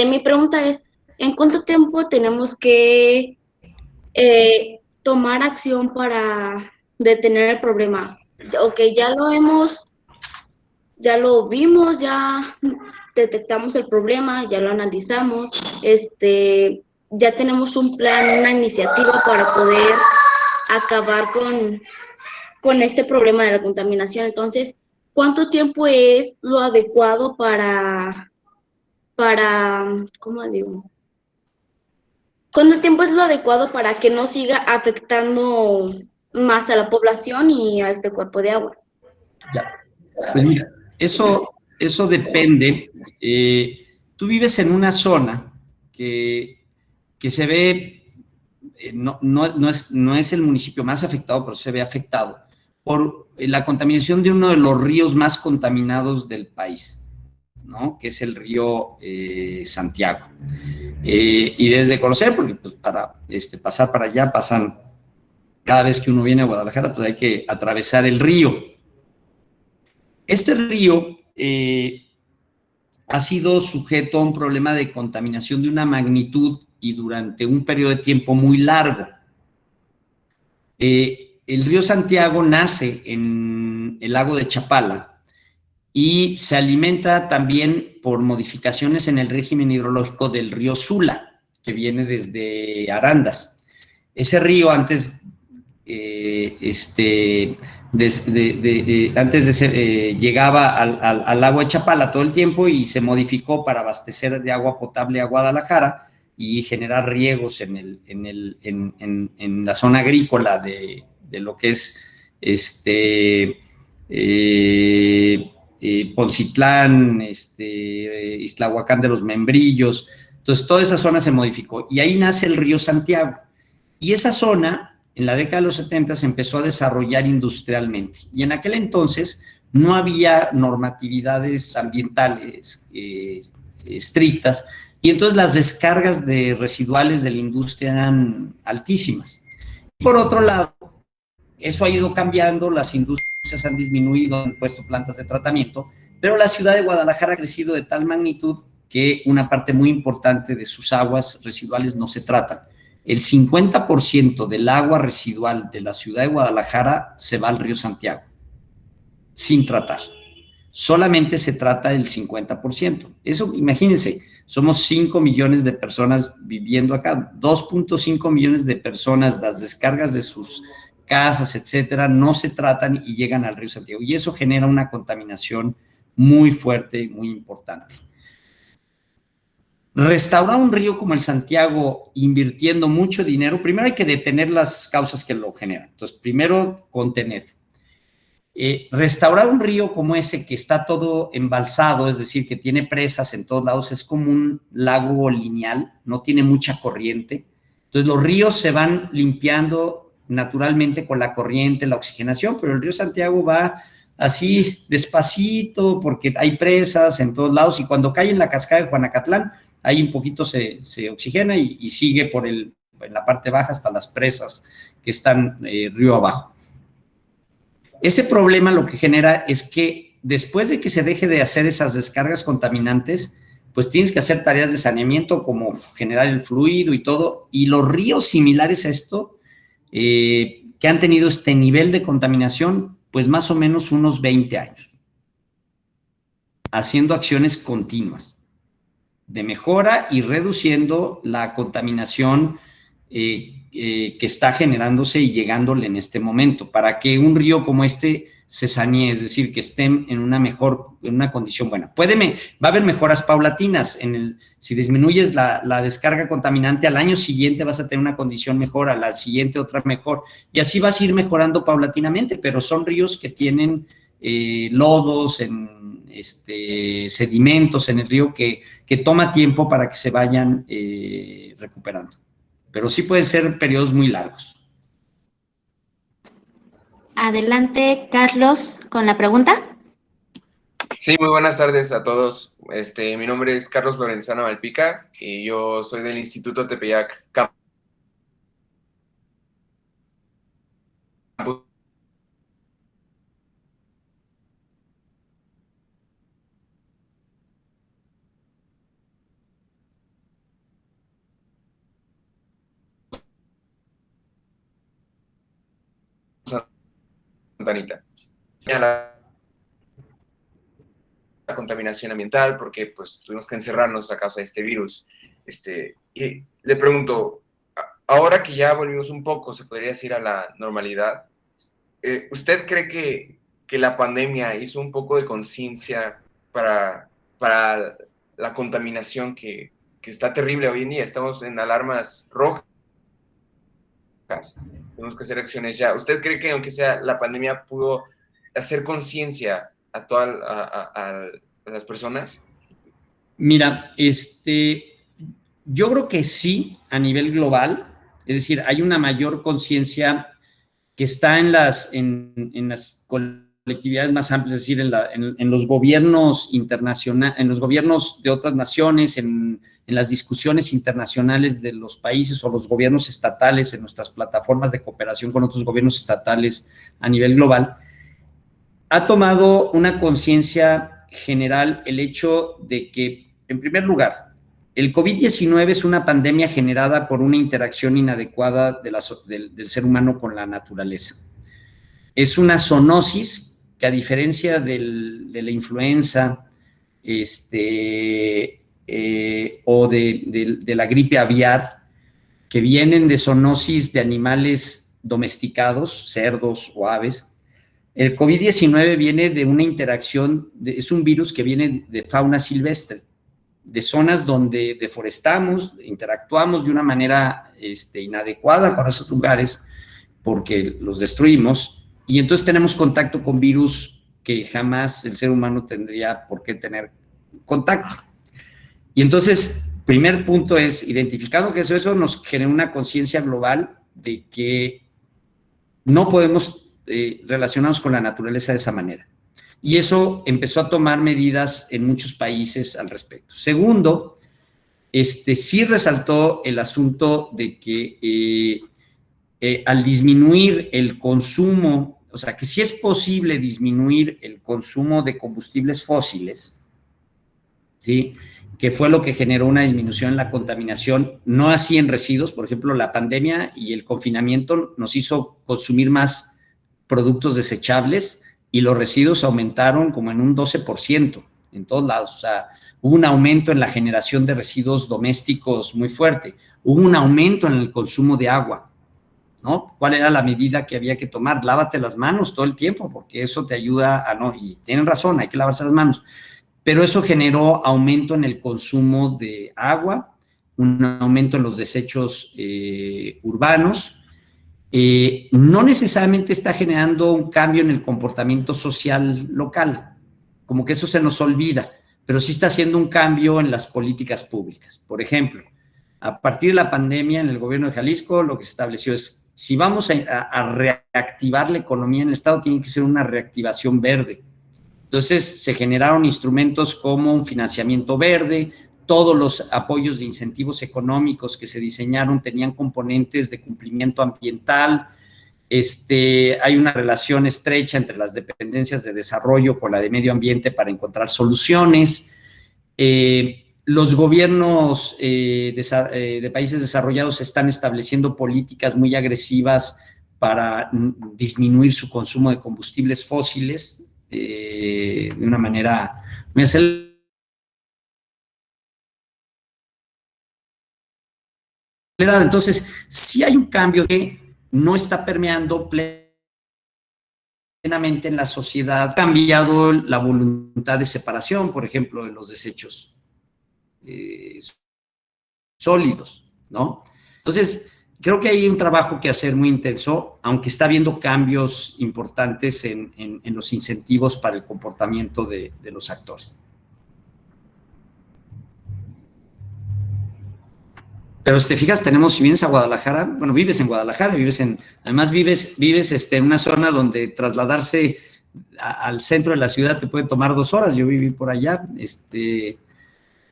D: Mi pregunta es, ¿en cuánto tiempo tenemos que tomar acción para detener el problema? Ok, ya lo vimos, ya detectamos el problema, ya lo analizamos, ya tenemos un plan, una iniciativa para poder acabar con este problema de la contaminación. Entonces, ¿cuánto tiempo es lo adecuado para, ¿cómo digo? ¿Cuánto tiempo es lo adecuado para que no siga afectando más a la población y a este cuerpo de agua?
B: Ya. Pues mira, eso depende. Tú vives en una zona que se ve, no es el municipio más afectado, pero se ve afectado por la contaminación de uno de los ríos más contaminados del país, ¿no? Que es el río Santiago. Y desde conocer, porque pues, para pasar para allá, cada vez que uno viene a Guadalajara, pues hay que atravesar el río. Este río ha sido sujeto a un problema de contaminación de una magnitud y durante un periodo de tiempo muy largo. El río Santiago nace en el lago de Chapala y se alimenta también por modificaciones en el régimen hidrológico del río Sula, que viene desde Arandas. Ese río antes llegaba al lago de Chapala todo el tiempo y se modificó para abastecer de agua potable a Guadalajara y generar riegos en la zona agrícola de lo que es Poncitlán, Ixtlahuacán de los Membrillos. Entonces toda esa zona se modificó y ahí nace el río Santiago. Y esa zona, en la década de los 70, se empezó a desarrollar industrialmente. Y en aquel entonces no había normatividades ambientales estrictas, y entonces las descargas de residuales de la industria eran altísimas. Por otro lado, eso ha ido cambiando, las industrias han disminuido, han puesto plantas de tratamiento, pero la ciudad de Guadalajara ha crecido de tal magnitud que una parte muy importante de sus aguas residuales no se tratan. El 50% del agua residual de la ciudad de Guadalajara se va al río Santiago, sin tratar. Solamente se trata el 50%. Eso, imagínense, somos 5 millones de personas viviendo acá, 2.5 millones de personas, las descargas de sus casas, etcétera, no se tratan y llegan al río Santiago. Y eso genera una contaminación muy fuerte y muy importante. Restaurar un río como el Santiago invirtiendo mucho dinero, primero hay que detener las causas que lo generan. Entonces, primero, contener. Restaurar un río como ese que está todo embalsado, es decir, que tiene presas en todos lados, es como un lago lineal, no tiene mucha corriente. Entonces, los ríos se van limpiando naturalmente con la corriente, la oxigenación, pero el río Santiago va así despacito porque hay presas en todos lados y cuando cae en la cascada de Juanacatlán, ahí un poquito se oxigena y sigue en la parte baja hasta las presas que están río abajo. Ese problema lo que genera es que después de que se deje de hacer esas descargas contaminantes, pues tienes que hacer tareas de saneamiento como generar el fluido y todo, y los ríos similares a esto, que han tenido este nivel de contaminación, pues más o menos unos 20 años, haciendo acciones continuas de mejora y reduciendo la contaminación que está generándose y llegándole en este momento, para que un río como este se sanee, es decir, que estén en una condición buena. Va a haber mejoras paulatinas. Si disminuyes la descarga contaminante, al año siguiente vas a tener una condición mejor, al siguiente otra mejor, y así vas a ir mejorando paulatinamente, pero son ríos que tienen lodos, sedimentos en el río que toma tiempo para que se vayan recuperando. Pero sí pueden ser periodos muy largos.
A: Adelante, Carlos, con la pregunta.
E: Sí, muy buenas tardes a todos. Mi nombre es Carlos Lorenzana Malpica y yo soy del Instituto Tepeyac Campus Santa Anita. La contaminación ambiental porque pues tuvimos que encerrarnos a causa de este virus. Y le pregunto, ahora que ya volvimos un poco, se podría decir, a la normalidad, ¿usted cree que la pandemia hizo un poco de conciencia para la contaminación que está terrible hoy en día? Estamos en alarmas rojas. Tenemos que hacer acciones ya. ¿Usted cree que aunque sea la pandemia pudo hacer conciencia a todas las personas?
B: Mira, yo creo que sí, a nivel global, es decir, hay una mayor conciencia que está en las colectividades más amplias, es decir, en los gobiernos internacionales, en los gobiernos de otras naciones, en las discusiones internacionales de los países o los gobiernos estatales, en nuestras plataformas de cooperación con otros gobiernos estatales a nivel global. Ha tomado una conciencia general el hecho de que, en primer lugar, el COVID-19 es una pandemia generada por una interacción inadecuada del ser humano con la naturaleza. Es una zoonosis que, a diferencia de la influenza o de la gripe aviar, que vienen de zoonosis de animales domesticados, cerdos o aves, el COVID-19 viene de una interacción, es un virus que viene de fauna silvestre, de zonas donde deforestamos, interactuamos de una manera inadecuada con esos lugares porque los destruimos, y entonces tenemos contacto con virus que jamás el ser humano tendría por qué tener contacto. Y entonces, primer punto es, identificando que eso nos genera una conciencia global de que no podemos relacionarnos con la naturaleza de esa manera. Y eso empezó a tomar medidas en muchos países al respecto. Segundo, sí resaltó el asunto de que al disminuir el consumo, o sea, que sí es posible disminuir el consumo de combustibles fósiles, ¿sí? que fue lo que generó una disminución en la contaminación, no así en residuos. Por ejemplo, la pandemia y el confinamiento nos hizo consumir más productos desechables y los residuos aumentaron como en un 12% en todos lados. O sea, hubo un aumento en la generación de residuos domésticos muy fuerte, hubo un aumento en el consumo de agua, ¿no? ¿Cuál era la medida que había que tomar? Lávate las manos todo el tiempo, porque eso te ayuda a no, y tienen razón, hay que lavarse las manos. Pero eso generó aumento en el consumo de agua, un aumento en los desechos urbanos. No necesariamente está generando un cambio en el comportamiento social local, como que eso se nos olvida, pero sí está haciendo un cambio en las políticas públicas. Por ejemplo, a partir de la pandemia en el gobierno de Jalisco, lo que se estableció es, si vamos a reactivar la economía en el Estado, tiene que ser una reactivación verde. Entonces se generaron instrumentos como un financiamiento verde, todos los apoyos de incentivos económicos que se diseñaron tenían componentes de cumplimiento ambiental. Hay una relación estrecha entre las dependencias de desarrollo con la de medio ambiente para encontrar soluciones. Los gobiernos de países desarrollados están estableciendo políticas muy agresivas para disminuir su consumo de combustibles fósiles de una manera muy acelerada. Entonces, sí hay un cambio que no está permeando plenamente en la sociedad. Ha cambiado la voluntad de separación, por ejemplo, de los desechos sólidos, ¿no? Entonces, creo que hay un trabajo que hacer muy intenso, aunque está habiendo cambios importantes en los incentivos para el comportamiento de los actores. Pero si te fijas, si vienes a Guadalajara, bueno, vives en Guadalajara, además vives en una zona donde trasladarse al centro de la ciudad te puede tomar 2 horas. Yo viví por allá,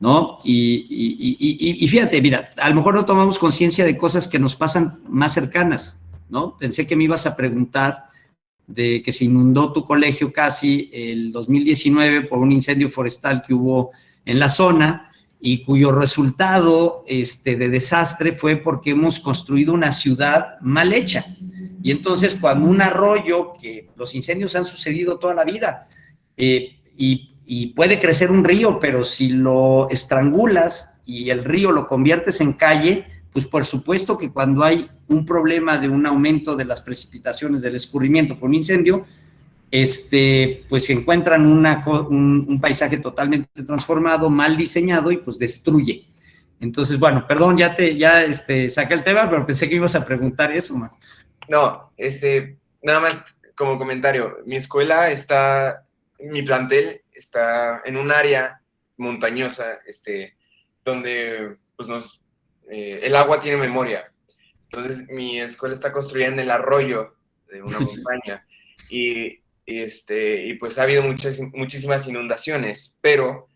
B: ¿no? Y fíjate, mira, a lo mejor no tomamos conciencia de cosas que nos pasan más cercanas, ¿no? Pensé que me ibas a preguntar de que se inundó tu colegio casi el 2019 por un incendio forestal que hubo en la zona y cuyo resultado de desastre fue porque hemos construido una ciudad mal hecha. Y entonces cuando un arroyo, que los incendios han sucedido toda la vida, y puede crecer un río, pero si lo estrangulas y el río lo conviertes en calle, pues por supuesto que cuando hay un problema de un aumento de las precipitaciones, del escurrimiento por un incendio, pues se encuentran un paisaje totalmente transformado, mal diseñado y pues destruye. Entonces, bueno, perdón, ya saqué el tema, pero pensé que ibas a preguntar eso, man.
E: No, nada más como comentario, mi plantel está en un área montañosa, donde pues el agua tiene memoria. Entonces, mi escuela está construida en el arroyo de una montaña y pues ha habido muchísimas inundaciones, pero,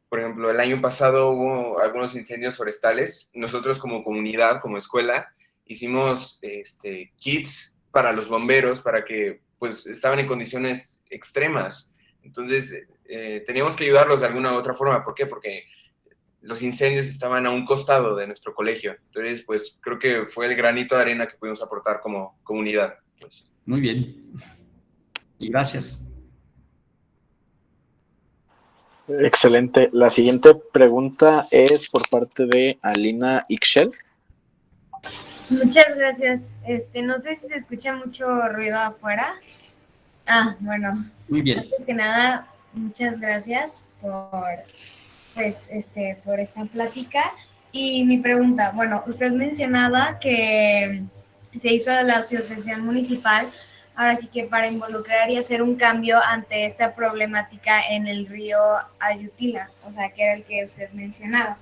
E: por ejemplo, el año pasado hubo algunos incendios forestales. Nosotros como comunidad, como escuela, hicimos kits para los bomberos para que, pues, estaban en condiciones extremas. Entonces, teníamos que ayudarlos de alguna u otra forma. ¿Por qué? Porque los incendios estaban a un costado de nuestro colegio. Entonces, pues, creo que fue el granito de arena que pudimos aportar como comunidad. Pues.
B: Muy bien. Y gracias.
F: Excelente. La siguiente pregunta es por parte de Alina Ixchel.
G: Muchas gracias. No sé si se escucha mucho ruido afuera. Bueno.
B: Muy bien.
G: Antes que nada, muchas gracias por esta plática. Y mi pregunta, bueno, usted mencionaba que se hizo la asociación municipal, ahora sí que para involucrar y hacer un cambio ante esta problemática en el río Ayutila, o sea, que era el que usted mencionaba.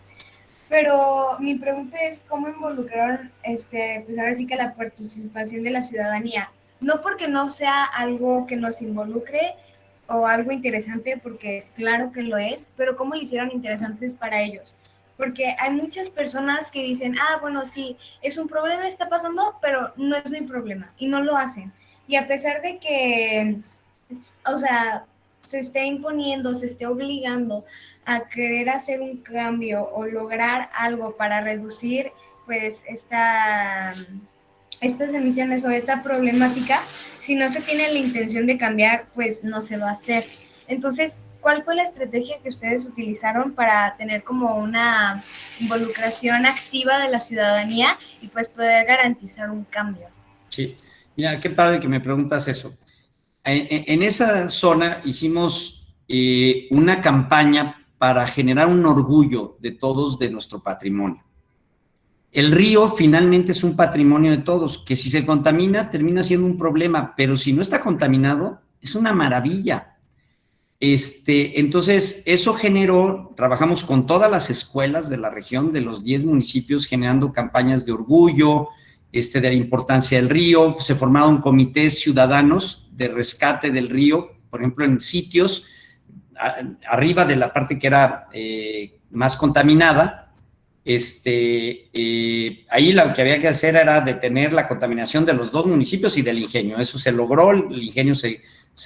G: Pero mi pregunta es, ¿cómo involucraron, pues ahora sí que la participación de la ciudadanía? No porque no sea algo que nos involucre o algo interesante, porque claro que lo es, pero ¿cómo lo hicieron interesantes para ellos? Porque hay muchas personas que dicen, bueno, sí, es un problema, está pasando, pero no es mi problema, y no lo hacen. Y a pesar de que, o sea, se esté imponiendo, se esté obligando a querer hacer un cambio o lograr algo para reducir pues estas emisiones o esta problemática, si no se tiene la intención de cambiar, pues no se va a hacer. Entonces, ¿cuál fue la estrategia que ustedes utilizaron para tener como una involucración activa de la ciudadanía y pues poder garantizar un cambio?
B: Sí, mira, qué padre que me preguntas eso. En esa zona hicimos una campaña para generar un orgullo de todos de nuestro patrimonio. El río finalmente es un patrimonio de todos, que si se contamina termina siendo un problema, pero si no está contaminado es una maravilla. Entonces, eso generó, trabajamos con todas las escuelas de la región, de los 10 municipios, generando campañas de orgullo, de la importancia del río. Se formaron comités ciudadanos de rescate del río, por ejemplo, en sitios arriba de la parte que era más contaminada. Ahí lo que había que hacer era detener la contaminación de los 2 municipios y del ingenio. Eso se logró, el ingenio se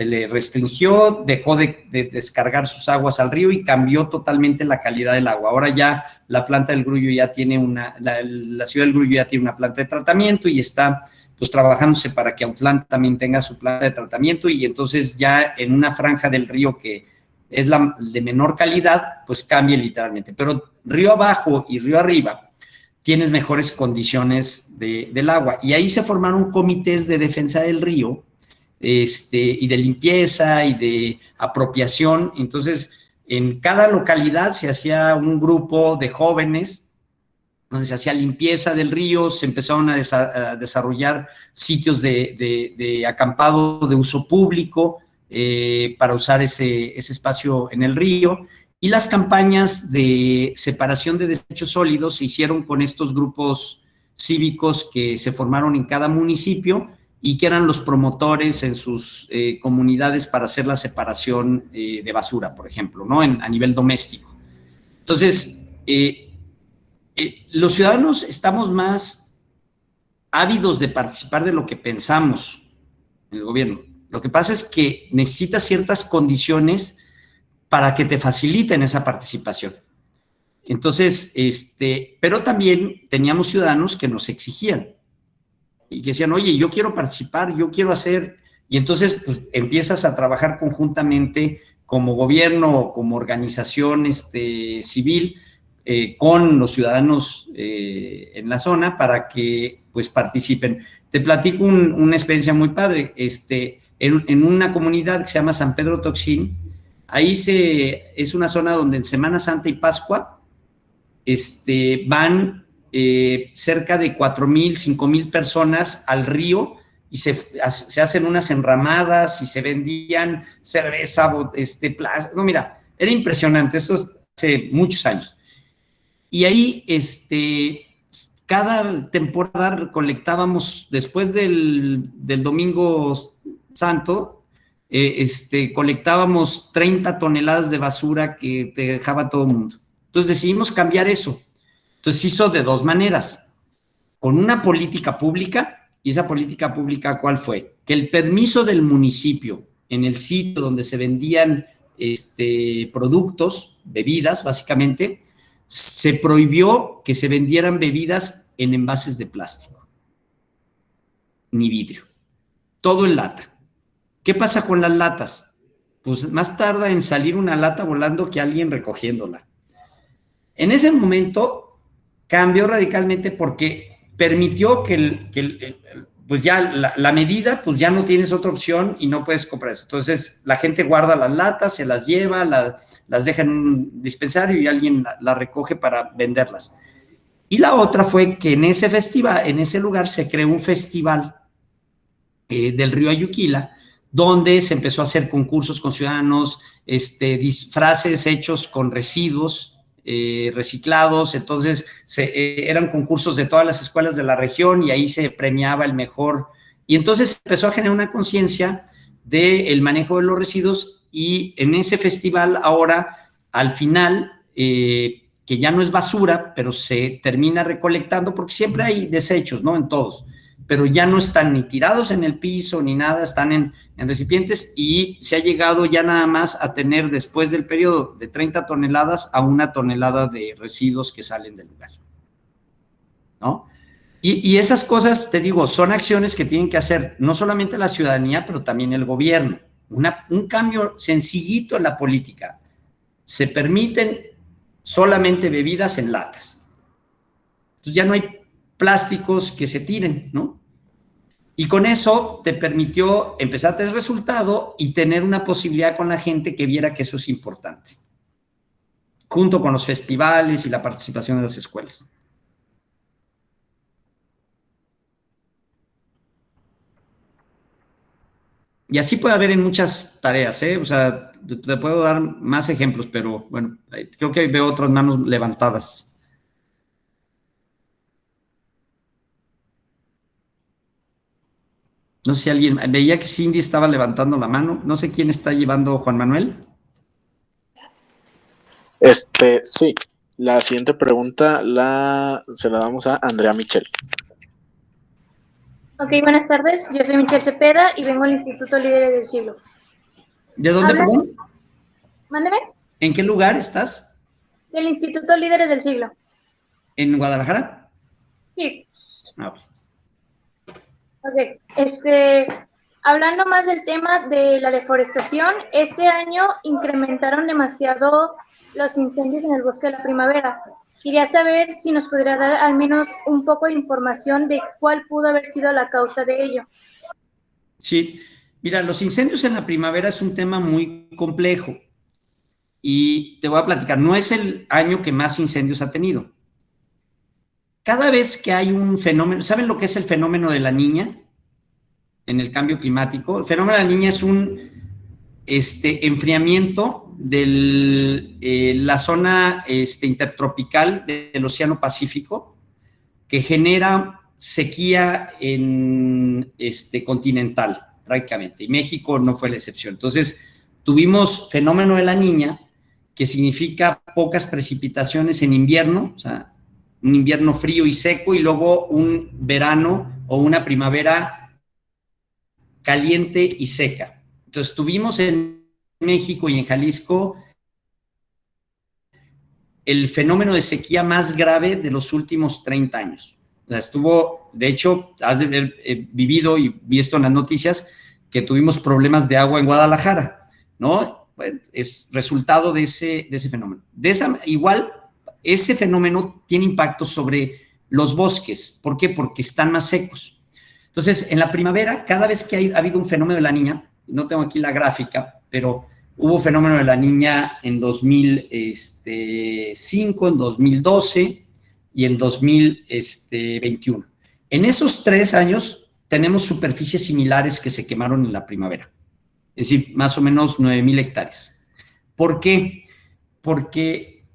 B: le restringió, dejó de descargar sus aguas al río y cambió totalmente la calidad del agua. Ahora ya la planta del Grullo ya tiene la ciudad del Grullo ya tiene una planta de tratamiento y está pues trabajándose para que Autlán también tenga su planta de tratamiento, y entonces ya en una franja del río que es la de menor calidad, pues cambia literalmente. Pero río abajo y río arriba tienes mejores condiciones del agua. Y ahí se formaron comités de defensa del río, y de limpieza y de apropiación. Entonces, en cada localidad se hacía un grupo de jóvenes donde se hacía limpieza del río, se empezaron a desarrollar sitios de acampado de uso público para usar ese espacio en el río, y las campañas de separación de desechos sólidos se hicieron con estos grupos cívicos que se formaron en cada municipio y que eran los promotores en sus comunidades para hacer la separación de basura, por ejemplo, ¿no? A nivel doméstico. Entonces, los ciudadanos estamos más ávidos de participar de lo que pensamos en el gobierno. Lo que pasa es que necesitas ciertas condiciones para que te faciliten esa participación. Entonces, pero también teníamos ciudadanos que nos exigían y que decían, oye, yo quiero participar, yo quiero hacer, y entonces pues empiezas a trabajar conjuntamente como gobierno, como organización civil, con los ciudadanos en la zona para que pues participen. Te platico una experiencia muy padre. En una comunidad que se llama San Pedro Toxín, ahí es una zona donde en Semana Santa y Pascua van cerca de 4,000, 5,000 personas al río y se hacen unas enramadas y se vendían cerveza, no, mira, era impresionante. Esto es hace muchos años. Y ahí, cada temporada recolectábamos, después del Domingo Santo, colectábamos 30 toneladas de basura que te dejaba todo el mundo. Entonces decidimos cambiar eso. Entonces se hizo de 2 maneras, con una política pública. ¿Y esa política pública cuál fue? Que el permiso del municipio en el sitio donde se vendían productos, bebidas básicamente, se prohibió que se vendieran bebidas en envases de plástico, ni vidrio, todo en lata. ¿Qué pasa con las latas? Pues más tarda en salir una lata volando que alguien recogiéndola. En ese momento cambió radicalmente porque permitió que pues ya la medida, pues ya no tienes otra opción y no puedes comprar eso. Entonces la gente guarda las latas, se las lleva, las deja en un dispensario y alguien la recoge para venderlas. Y la otra fue que en ese festival, en ese lugar se creó un festival del río Ayuquila, donde se empezó a hacer concursos con ciudadanos, disfraces hechos con residuos reciclados. Entonces eran concursos de todas las escuelas de la región y ahí se premiaba el mejor. Y entonces empezó a generar una conciencia del manejo de los residuos, y en ese festival ahora, al final, que ya no es basura, pero se termina recolectando, porque siempre hay desechos, ¿no? En todos. pero ya no están ni tirados en el piso ni nada, están en recipientes, y se ha llegado ya nada más a tener, después del periodo de 30 toneladas a 1 tonelada de residuos que salen del lugar, ¿no? Y esas cosas, te digo, son acciones que tienen que hacer no solamente la ciudadanía, pero también el gobierno. Un cambio sencillito en la política. Se permiten solamente bebidas en latas. Entonces ya no hay plásticos que se tiren, ¿no? Y con eso te permitió empezar a tener resultado y tener una posibilidad con la gente que viera que eso es importante, junto con los festivales y la participación de las escuelas. Y así puede haber en muchas tareas, ¿eh? O sea, te puedo dar más ejemplos, pero bueno, creo que veo otras manos levantadas. No sé si alguien, veía que Cindy estaba levantando la mano, no sé quién está llevando, Juan Manuel.
F: Sí, la siguiente pregunta se la damos a Andrea Michel.
H: Ok, buenas tardes. Yo soy Michelle Cepeda y vengo al Instituto Líderes del Siglo.
B: ¿De dónde, perdón?
H: Mándeme.
B: ¿En qué lugar estás?
H: Del Instituto Líderes del Siglo.
B: ¿En Guadalajara?
H: Sí.
B: Ah.
H: Ok, hablando más del tema de la deforestación, este año incrementaron demasiado los incendios en el bosque de la primavera. Quería saber si nos podría dar al menos un poco de información de cuál pudo haber sido la causa de ello.
B: Sí, mira, los incendios en la primavera es un tema muy complejo y te voy a platicar, no es el año que más incendios ha tenido. Cada vez que hay un fenómeno, ¿saben lo que es el fenómeno de la Niña en el cambio climático? El fenómeno de la Niña es un enfriamiento de la zona intertropical del Océano Pacífico, que genera sequía continental prácticamente, y México no fue la excepción. Entonces tuvimos fenómeno de la Niña, que significa pocas precipitaciones en invierno, o sea, un invierno frío y seco, y luego un verano o una primavera caliente y seca. Entonces tuvimos en México y en Jalisco el fenómeno de sequía más grave de los últimos 30 años. O sea, de hecho, has de haber vivido y visto en las noticias que tuvimos problemas de agua en Guadalajara, ¿no? Bueno, es resultado de ese fenómeno. Igual, ese fenómeno tiene impacto sobre los bosques. ¿Por qué? Porque están más secos. Entonces, en la primavera, cada vez que ha habido un fenómeno de la Niña, no tengo aquí la gráfica, pero hubo fenómeno de la Niña en 2005, en 2012 y en 2021. En esos 3 años tenemos superficies similares que se quemaron en la primavera, es decir, más o menos 9,000 hectáreas. ¿Por qué? Porque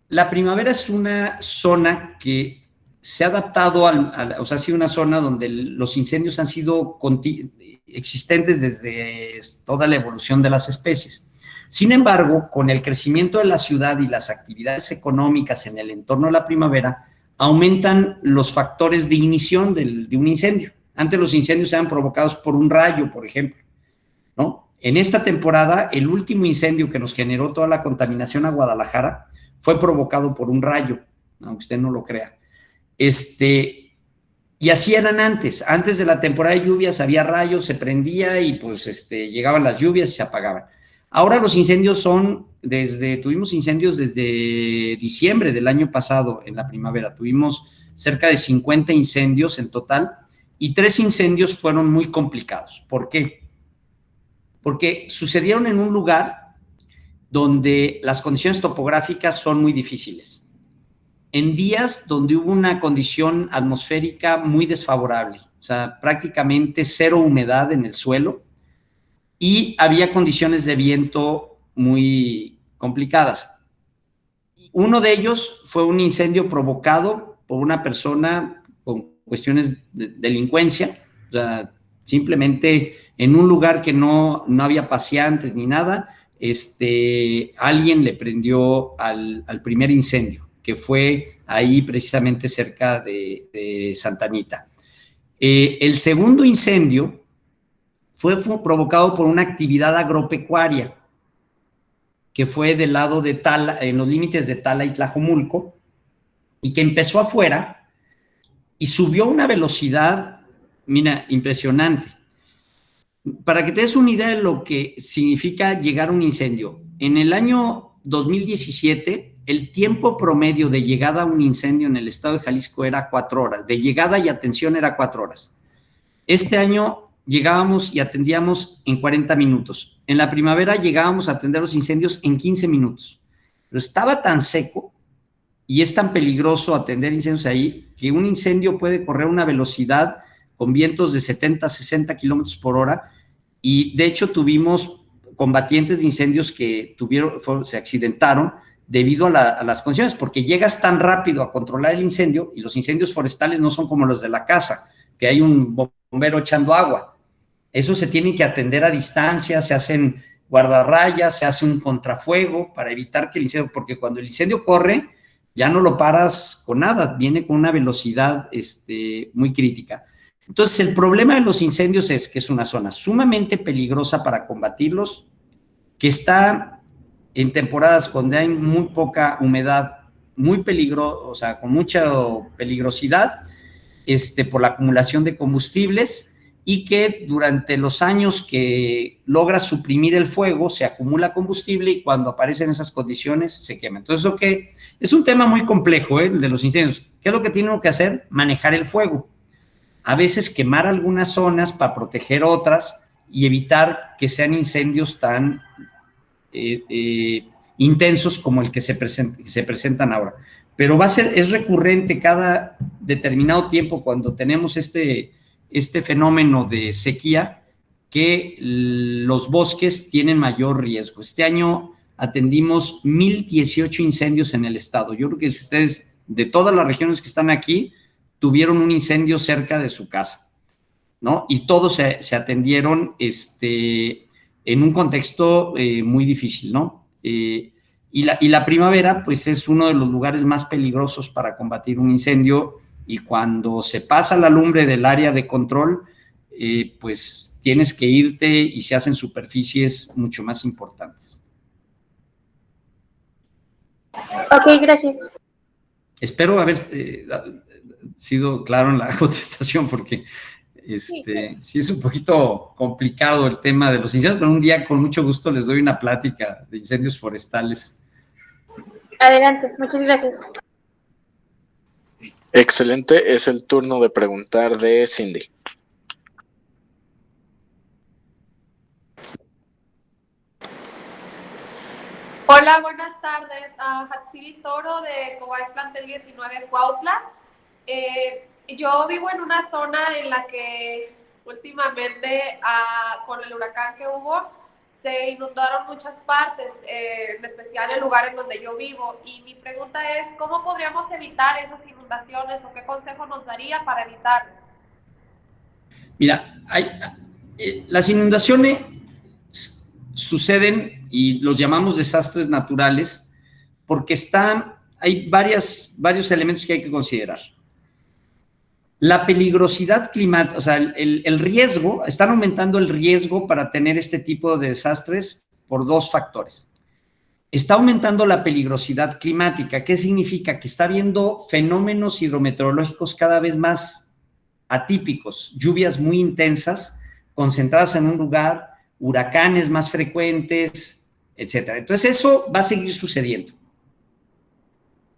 B: la primavera es una zona que se ha adaptado, o sea, ha sido una zona donde los incendios han sido existentes desde toda la evolución de las especies. Sin embargo, con el crecimiento de la ciudad y las actividades económicas en el entorno de la primavera, aumentan los factores de ignición de un incendio. Antes los incendios eran provocados por un rayo, por ejemplo, ¿no? En esta temporada, el último incendio que nos generó toda la contaminación a Guadalajara fue provocado por un rayo, aunque usted no lo crea. Y así eran antes de la temporada de lluvias había rayos, se prendía y pues llegaban las lluvias y se apagaban. Ahora los incendios tuvimos incendios desde diciembre del año pasado en la primavera, tuvimos cerca de 50 incendios en total y 3 incendios fueron muy complicados. ¿Por qué? Porque sucedieron en un lugar donde las condiciones topográficas son muy difíciles, en días donde hubo una condición atmosférica muy desfavorable, o sea, prácticamente 0 humedad en el suelo y había condiciones de viento muy complicadas. Uno de ellos fue un incendio provocado por una persona con cuestiones de delincuencia, o sea, simplemente en un lugar que no había paseantes ni nada, alguien le prendió al primer incendio, que fue ahí precisamente cerca de Santa Anita. El segundo incendio fue provocado por una actividad agropecuaria que fue del lado de Tala, en los límites de Tala y Tlajomulco, y que empezó afuera y subió a una velocidad, mira, impresionante. Para que te des una idea de lo que significa llegar a un incendio, en el año 2017, el tiempo promedio de llegada a un incendio en el estado de Jalisco era 4 horas, de llegada y atención era 4 horas. Este año llegábamos y atendíamos en 40 minutos. En la primavera llegábamos a atender los incendios en 15 minutos. Pero estaba tan seco y es tan peligroso atender incendios ahí que un incendio puede correr una velocidad con vientos de 70, 60 kilómetros por hora. Y de hecho tuvimos combatientes de incendios que se accidentaron debido a las condiciones, porque llegas tan rápido a controlar el incendio, y los incendios forestales no son como los de la casa, que hay un bombero echando agua. Eso se tiene que atender a distancia, se hacen guardarrayas, se hace un contrafuego para evitar que el incendio, porque cuando el incendio corre, ya no lo paras con nada, viene con una velocidad muy crítica. Entonces, el problema de los incendios es que es una zona sumamente peligrosa para combatirlos, que está en temporadas donde hay muy poca humedad, muy peligroso, o sea, con mucha peligrosidad, por la acumulación de combustibles, y que durante los años que logra suprimir el fuego, se acumula combustible y cuando aparecen esas condiciones se quema. Entonces, lo que es un tema muy complejo, el de los incendios. ¿Qué es lo que tienen que hacer? Manejar el fuego. A veces quemar algunas zonas para proteger otras y evitar que sean incendios tan intensos como el que se presentan ahora. Pero es recurrente cada determinado tiempo cuando tenemos este fenómeno de sequía, que los bosques tienen mayor riesgo. Este año atendimos 1,018 incendios en el estado. Yo creo que si ustedes, de todas las regiones que están aquí, tuvieron un incendio cerca de su casa, ¿no? Y todos se atendieron en un contexto muy difícil, ¿no? Y la primavera, pues, es uno de los lugares más peligrosos para combatir un incendio, y cuando se pasa la lumbre del área de control, pues tienes que irte y se hacen superficies mucho más importantes.
H: Ok, gracias.
B: Espero haber sido claro en la contestación, porque sí es un poquito complicado el tema de los incendios, pero un día con mucho gusto les doy una plática de incendios forestales.
H: Adelante, muchas gracias.
F: Excelente, es el turno de preguntar de Cindy.
I: Hola, buenas tardes. Hatsiri Toro de Cobay Plantel 19, Cuautla. Yo vivo en una zona en la que últimamente, con el huracán que hubo, se inundaron muchas partes, en especial el lugar en donde yo vivo. Y mi pregunta es, ¿cómo podríamos evitar esas inundaciones o qué consejo nos daría para evitarlo?
B: Mira, las inundaciones suceden y los llamamos desastres naturales porque hay varios elementos que hay que considerar. La peligrosidad climática, o sea, el riesgo, están aumentando el riesgo para tener este tipo de desastres por 2 factores. Está aumentando la peligrosidad climática. ¿Qué significa? Que está habiendo fenómenos hidrometeorológicos cada vez más atípicos, lluvias muy intensas, concentradas en un lugar, huracanes más frecuentes, etcétera. Entonces, eso va a seguir sucediendo.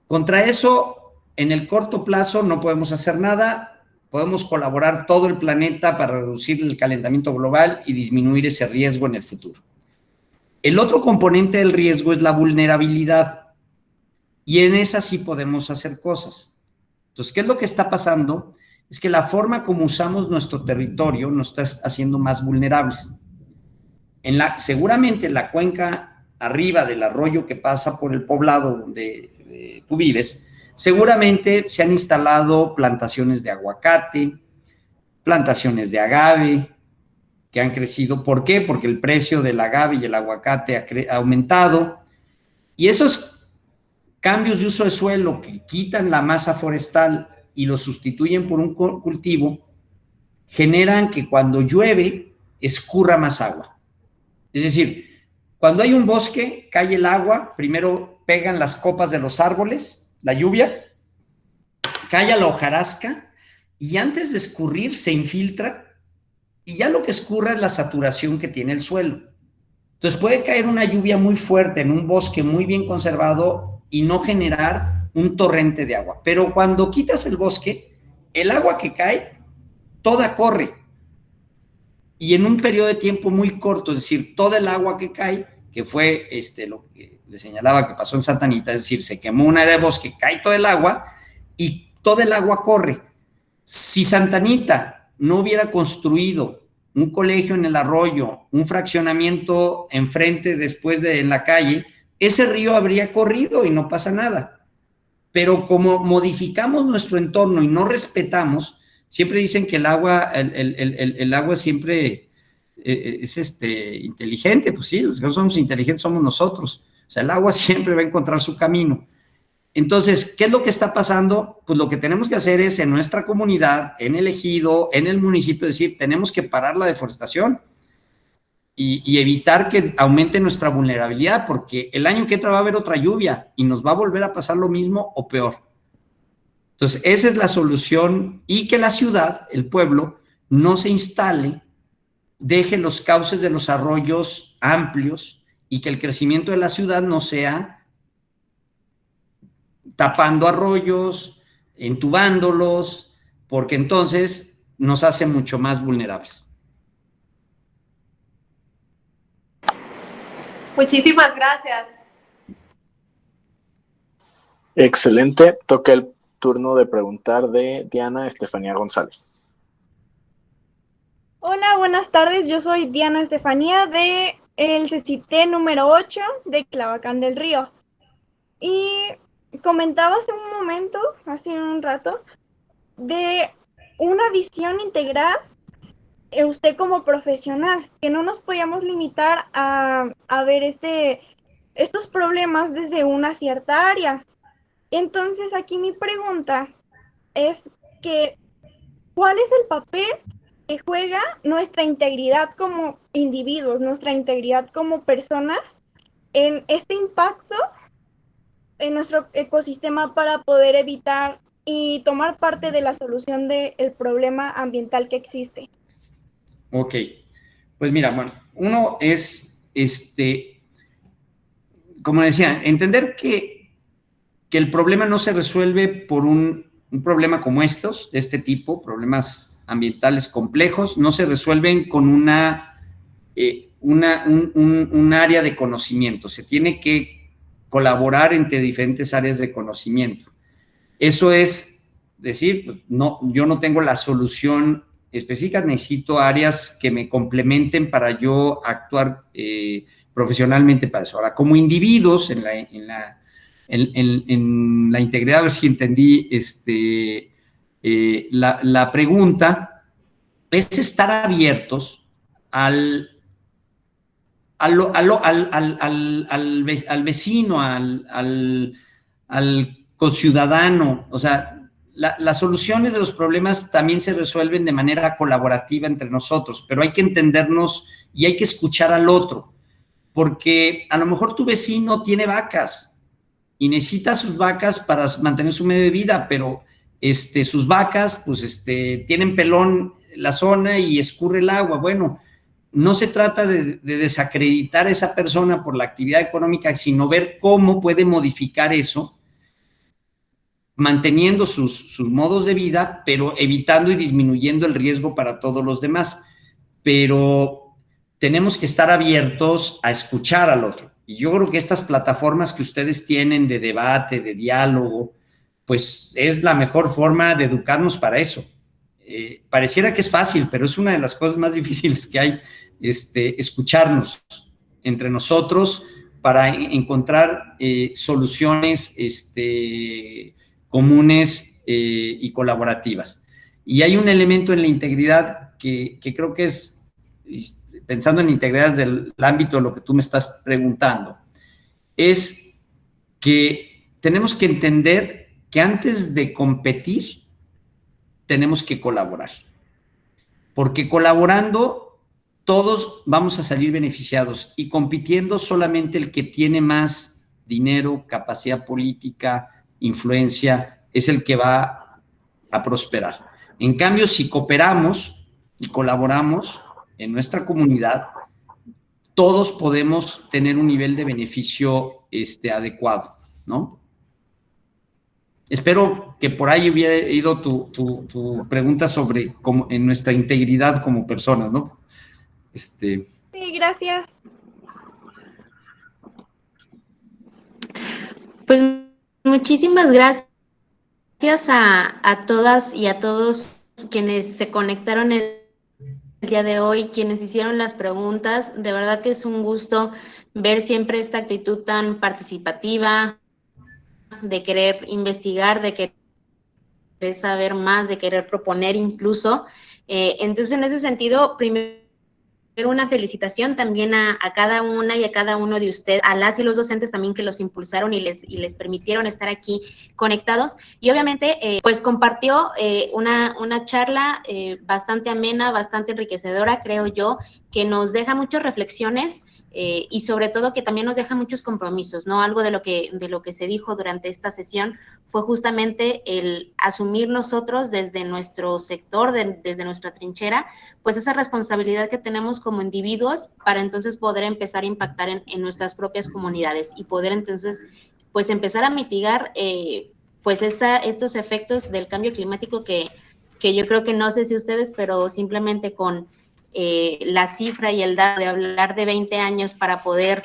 B: Contra eso, en el corto plazo no podemos hacer nada, podemos colaborar todo el planeta para reducir el calentamiento global y disminuir ese riesgo en el futuro. El otro componente del riesgo es la vulnerabilidad, y en esa sí podemos hacer cosas. Entonces, ¿qué es lo que está pasando? Es que la forma como usamos nuestro territorio nos está haciendo más vulnerables. Seguramente en la cuenca arriba del arroyo que pasa por el poblado donde tú vives, seguramente se han instalado plantaciones de aguacate, plantaciones de agave, que han crecido. ¿Por qué? Porque el precio del agave y el aguacate ha aumentado. Y esos cambios de uso de suelo que quitan la masa forestal y lo sustituyen por un cultivo, generan que cuando llueve escurra más agua. Es decir, cuando hay un bosque, cae el agua, primero pegan las copas de los árboles, la lluvia, cae a la hojarasca y antes de escurrir se infiltra y ya lo que escurra es la saturación que tiene el suelo. Entonces puede caer una lluvia muy fuerte en un bosque muy bien conservado y no generar un torrente de agua. Pero cuando quitas el bosque, el agua que cae, toda corre. Y en un periodo de tiempo muy corto, es decir, toda el agua que cae, que fue lo que le señalaba que pasó en Santa Anita, es decir, se quemó un área de bosque, cae todo el agua y todo el agua corre. Si Santa Anita no hubiera construido un colegio en el arroyo, un fraccionamiento enfrente, después en la calle, ese río habría corrido y no pasa nada. Pero como modificamos nuestro entorno y no respetamos, siempre dicen que el agua siempre es inteligente. Pues sí, los que no somos inteligentes somos nosotros. O sea, el agua siempre va a encontrar su camino. Entonces, ¿qué es lo que está pasando? Pues lo que tenemos que hacer es en nuestra comunidad, en el ejido, en el municipio, decir, tenemos que parar la deforestación y evitar que aumente nuestra vulnerabilidad, porque el año que entra va a haber otra lluvia y nos va a volver a pasar lo mismo o peor. Entonces, esa es la solución, y que la ciudad, el pueblo, no se instale, deje los cauces de los arroyos amplios y que el crecimiento de la ciudad no sea tapando arroyos, entubándolos, porque entonces nos hace mucho más vulnerables.
I: Muchísimas gracias.
F: Excelente. Toca el turno de preguntar de Diana Estefanía González.
J: Hola, buenas tardes. Yo soy Diana Estefanía de el CECITE número 8 de Clavacán del Río. Y comentaba hace un rato, de una visión integral, usted como profesional, que no nos podíamos limitar a ver estos problemas desde una cierta área. Entonces, aquí mi pregunta es que, ¿cuál es el papel que juega nuestra integridad como individuos, nuestra integridad como personas en este impacto en nuestro ecosistema para poder evitar y tomar parte de la solución del problema ambiental que existe?
B: Ok, pues mira, bueno, uno es, como decía, entender que el problema no se resuelve por un problema como estos, de este tipo, problemas ambientales complejos, no se resuelven con un área de conocimiento. Se tiene que colaborar entre diferentes áreas de conocimiento. Eso es decir, pues, no, yo no tengo la solución específica, necesito áreas que me complementen para yo actuar profesionalmente para eso. Ahora, como individuos, en la integridad, a ver si entendí la pregunta, es estar abiertos al vecino, al conciudadano. O sea, las soluciones de los problemas también se resuelven de manera colaborativa entre nosotros, pero hay que entendernos y hay que escuchar al otro, porque a lo mejor tu vecino tiene vacas y necesita sus vacas para mantener su medio de vida, pero sus vacas pues tienen pelón la zona y escurre el agua. Bueno, no se trata de desacreditar a esa persona por la actividad económica, sino ver cómo puede modificar eso, manteniendo sus modos de vida, pero evitando y disminuyendo el riesgo para todos los demás. Pero tenemos que estar abiertos a escuchar al otro. Y yo creo que estas plataformas que ustedes tienen de debate, de diálogo, pues es la mejor forma de educarnos para eso. Pareciera que es fácil, pero es una de las cosas más difíciles que hay, escucharnos entre nosotros para encontrar soluciones comunes y colaborativas. Y hay un elemento en la integridad que creo que es, pensando en integridad desde el ámbito de lo que tú me estás preguntando, es que tenemos que entender que antes de competir tenemos que colaborar. porque colaborando todos vamos a salir beneficiados y compitiendo solamente el que tiene más dinero, capacidad política, influencia, es el que va a prosperar. En cambio, si cooperamos y colaboramos en nuestra comunidad, todos podemos tener un nivel de beneficio adecuado, ¿no? Espero que por ahí hubiera ido tu pregunta sobre en nuestra integridad como personas, ¿no?
J: Sí, gracias.
A: Pues muchísimas gracias a todas y a todos quienes se conectaron el día de hoy, quienes hicieron las preguntas. De verdad que es un gusto ver siempre esta actitud tan participativa, de querer investigar, de querer saber más, de querer proponer incluso. Entonces, en ese sentido, primero una felicitación también a cada una y a cada uno de ustedes, a las y los docentes también que los impulsaron y les permitieron estar aquí conectados. Y obviamente, pues compartió una charla bastante amena, bastante enriquecedora, creo yo, que nos deja muchas reflexiones y sobre todo que también nos deja muchos compromisos, ¿no? Algo de lo que se dijo durante esta sesión fue justamente el asumir nosotros desde nuestro sector, desde nuestra trinchera, pues esa responsabilidad que tenemos como individuos para entonces poder empezar a impactar en nuestras propias comunidades y poder entonces pues empezar a mitigar pues estos efectos del cambio climático que yo creo que no sé si ustedes, pero simplemente con la cifra y el dato de hablar de 20 años para poder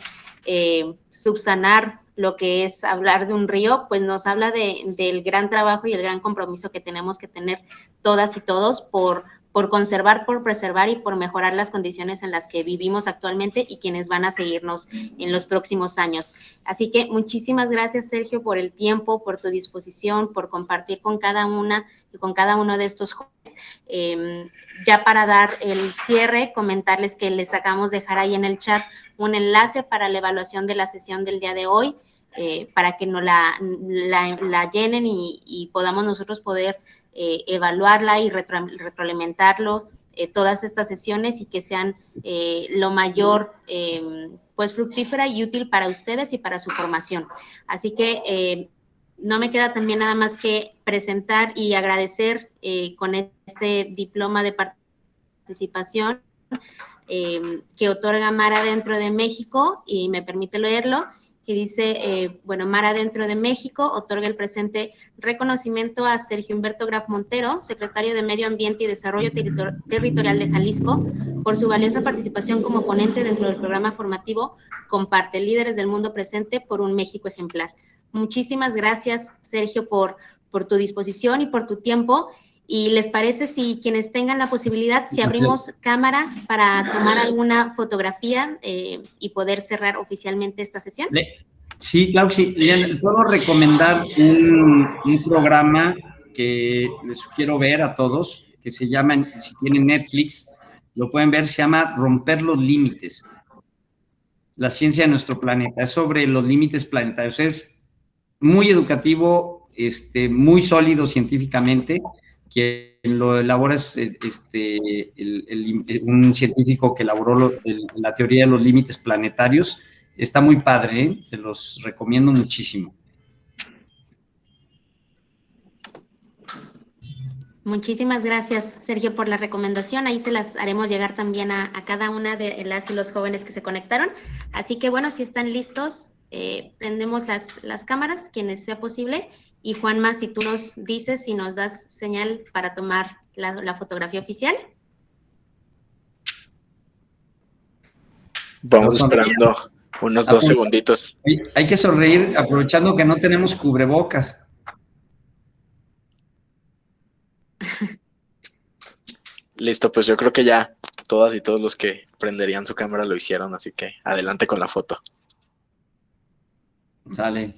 A: subsanar lo que es hablar de un río, pues nos habla del gran trabajo y el gran compromiso que tenemos que tener todas y todos por conservar, por preservar y por mejorar las condiciones en las que vivimos actualmente y quienes van a seguirnos en los próximos años. Así que muchísimas gracias, Sergio, por el tiempo, por tu disposición, por compartir con cada una y con cada uno de estos jóvenes. Ya para dar el cierre, comentarles que les acabamos de dejar ahí en el chat un enlace para la evaluación de la sesión del día de hoy, para que nos la llenen y podamos nosotros poder evaluarla y retroalimentarlo todas estas sesiones y que sean lo mayor pues fructífera y útil para ustedes y para su formación. Así que no me queda también nada más que presentar y agradecer con este diploma de participación que otorga Mar Adentro de México, y me permite leerlo, que dice, bueno, Mar Adentro de México otorga el presente reconocimiento a Sergio Humberto Graf Montero, secretario de Medio Ambiente y Desarrollo Territorial de Jalisco, por su valiosa participación como ponente dentro del programa formativo Comparte, Líderes del Mundo Presente por un México Ejemplar. Muchísimas gracias, Sergio, por tu disposición y por tu tiempo. ¿Y les parece si quienes tengan la posibilidad, si abrimos cámara para tomar alguna fotografía y poder cerrar oficialmente esta sesión?
B: Sí, claro que sí. Miren, puedo recomendar un programa que les sugiero ver a todos, que se llama, si tienen Netflix, lo pueden ver, se llama Romper los Límites. La ciencia de nuestro planeta. Es sobre los límites planetarios. Es muy educativo, muy sólido científicamente. Quien lo elabora es un científico que elaboró la teoría de los límites planetarios. Está muy padre, ¿eh? Se los recomiendo muchísimo.
A: Muchísimas gracias, Sergio, por la recomendación. Ahí se las haremos llegar también a cada una de las y los jóvenes que se conectaron. Así que, bueno, si están listos, prendemos las cámaras, quienes sea posible. Y Juanma, si tú nos dices, si nos das señal para tomar la fotografía oficial.
F: Vamos esperando unos 2 segunditos.
B: Hay que sonreír aprovechando que no tenemos cubrebocas.
F: Listo, pues yo creo que ya todas y todos los que prenderían su cámara lo hicieron, así que adelante con la foto.
B: Sale.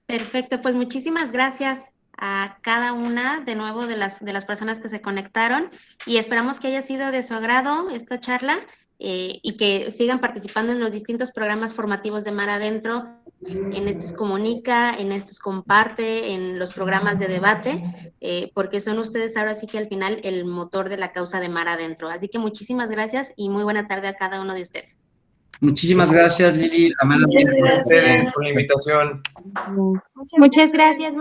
A: Perfecto, pues muchísimas gracias a cada una de nuevo de las personas que se conectaron y esperamos que haya sido de su agrado esta charla y que sigan participando en los distintos programas formativos de Mar Adentro, en estos Comunica, en estos Comparte, en los programas de debate, porque son ustedes ahora sí que al final el motor de la causa de Mar Adentro. Así que muchísimas gracias y muy buena tarde a cada uno de ustedes.
B: Muchísimas gracias, Lili.
E: Muchas gracias a ustedes por la invitación.
H: Muchas gracias.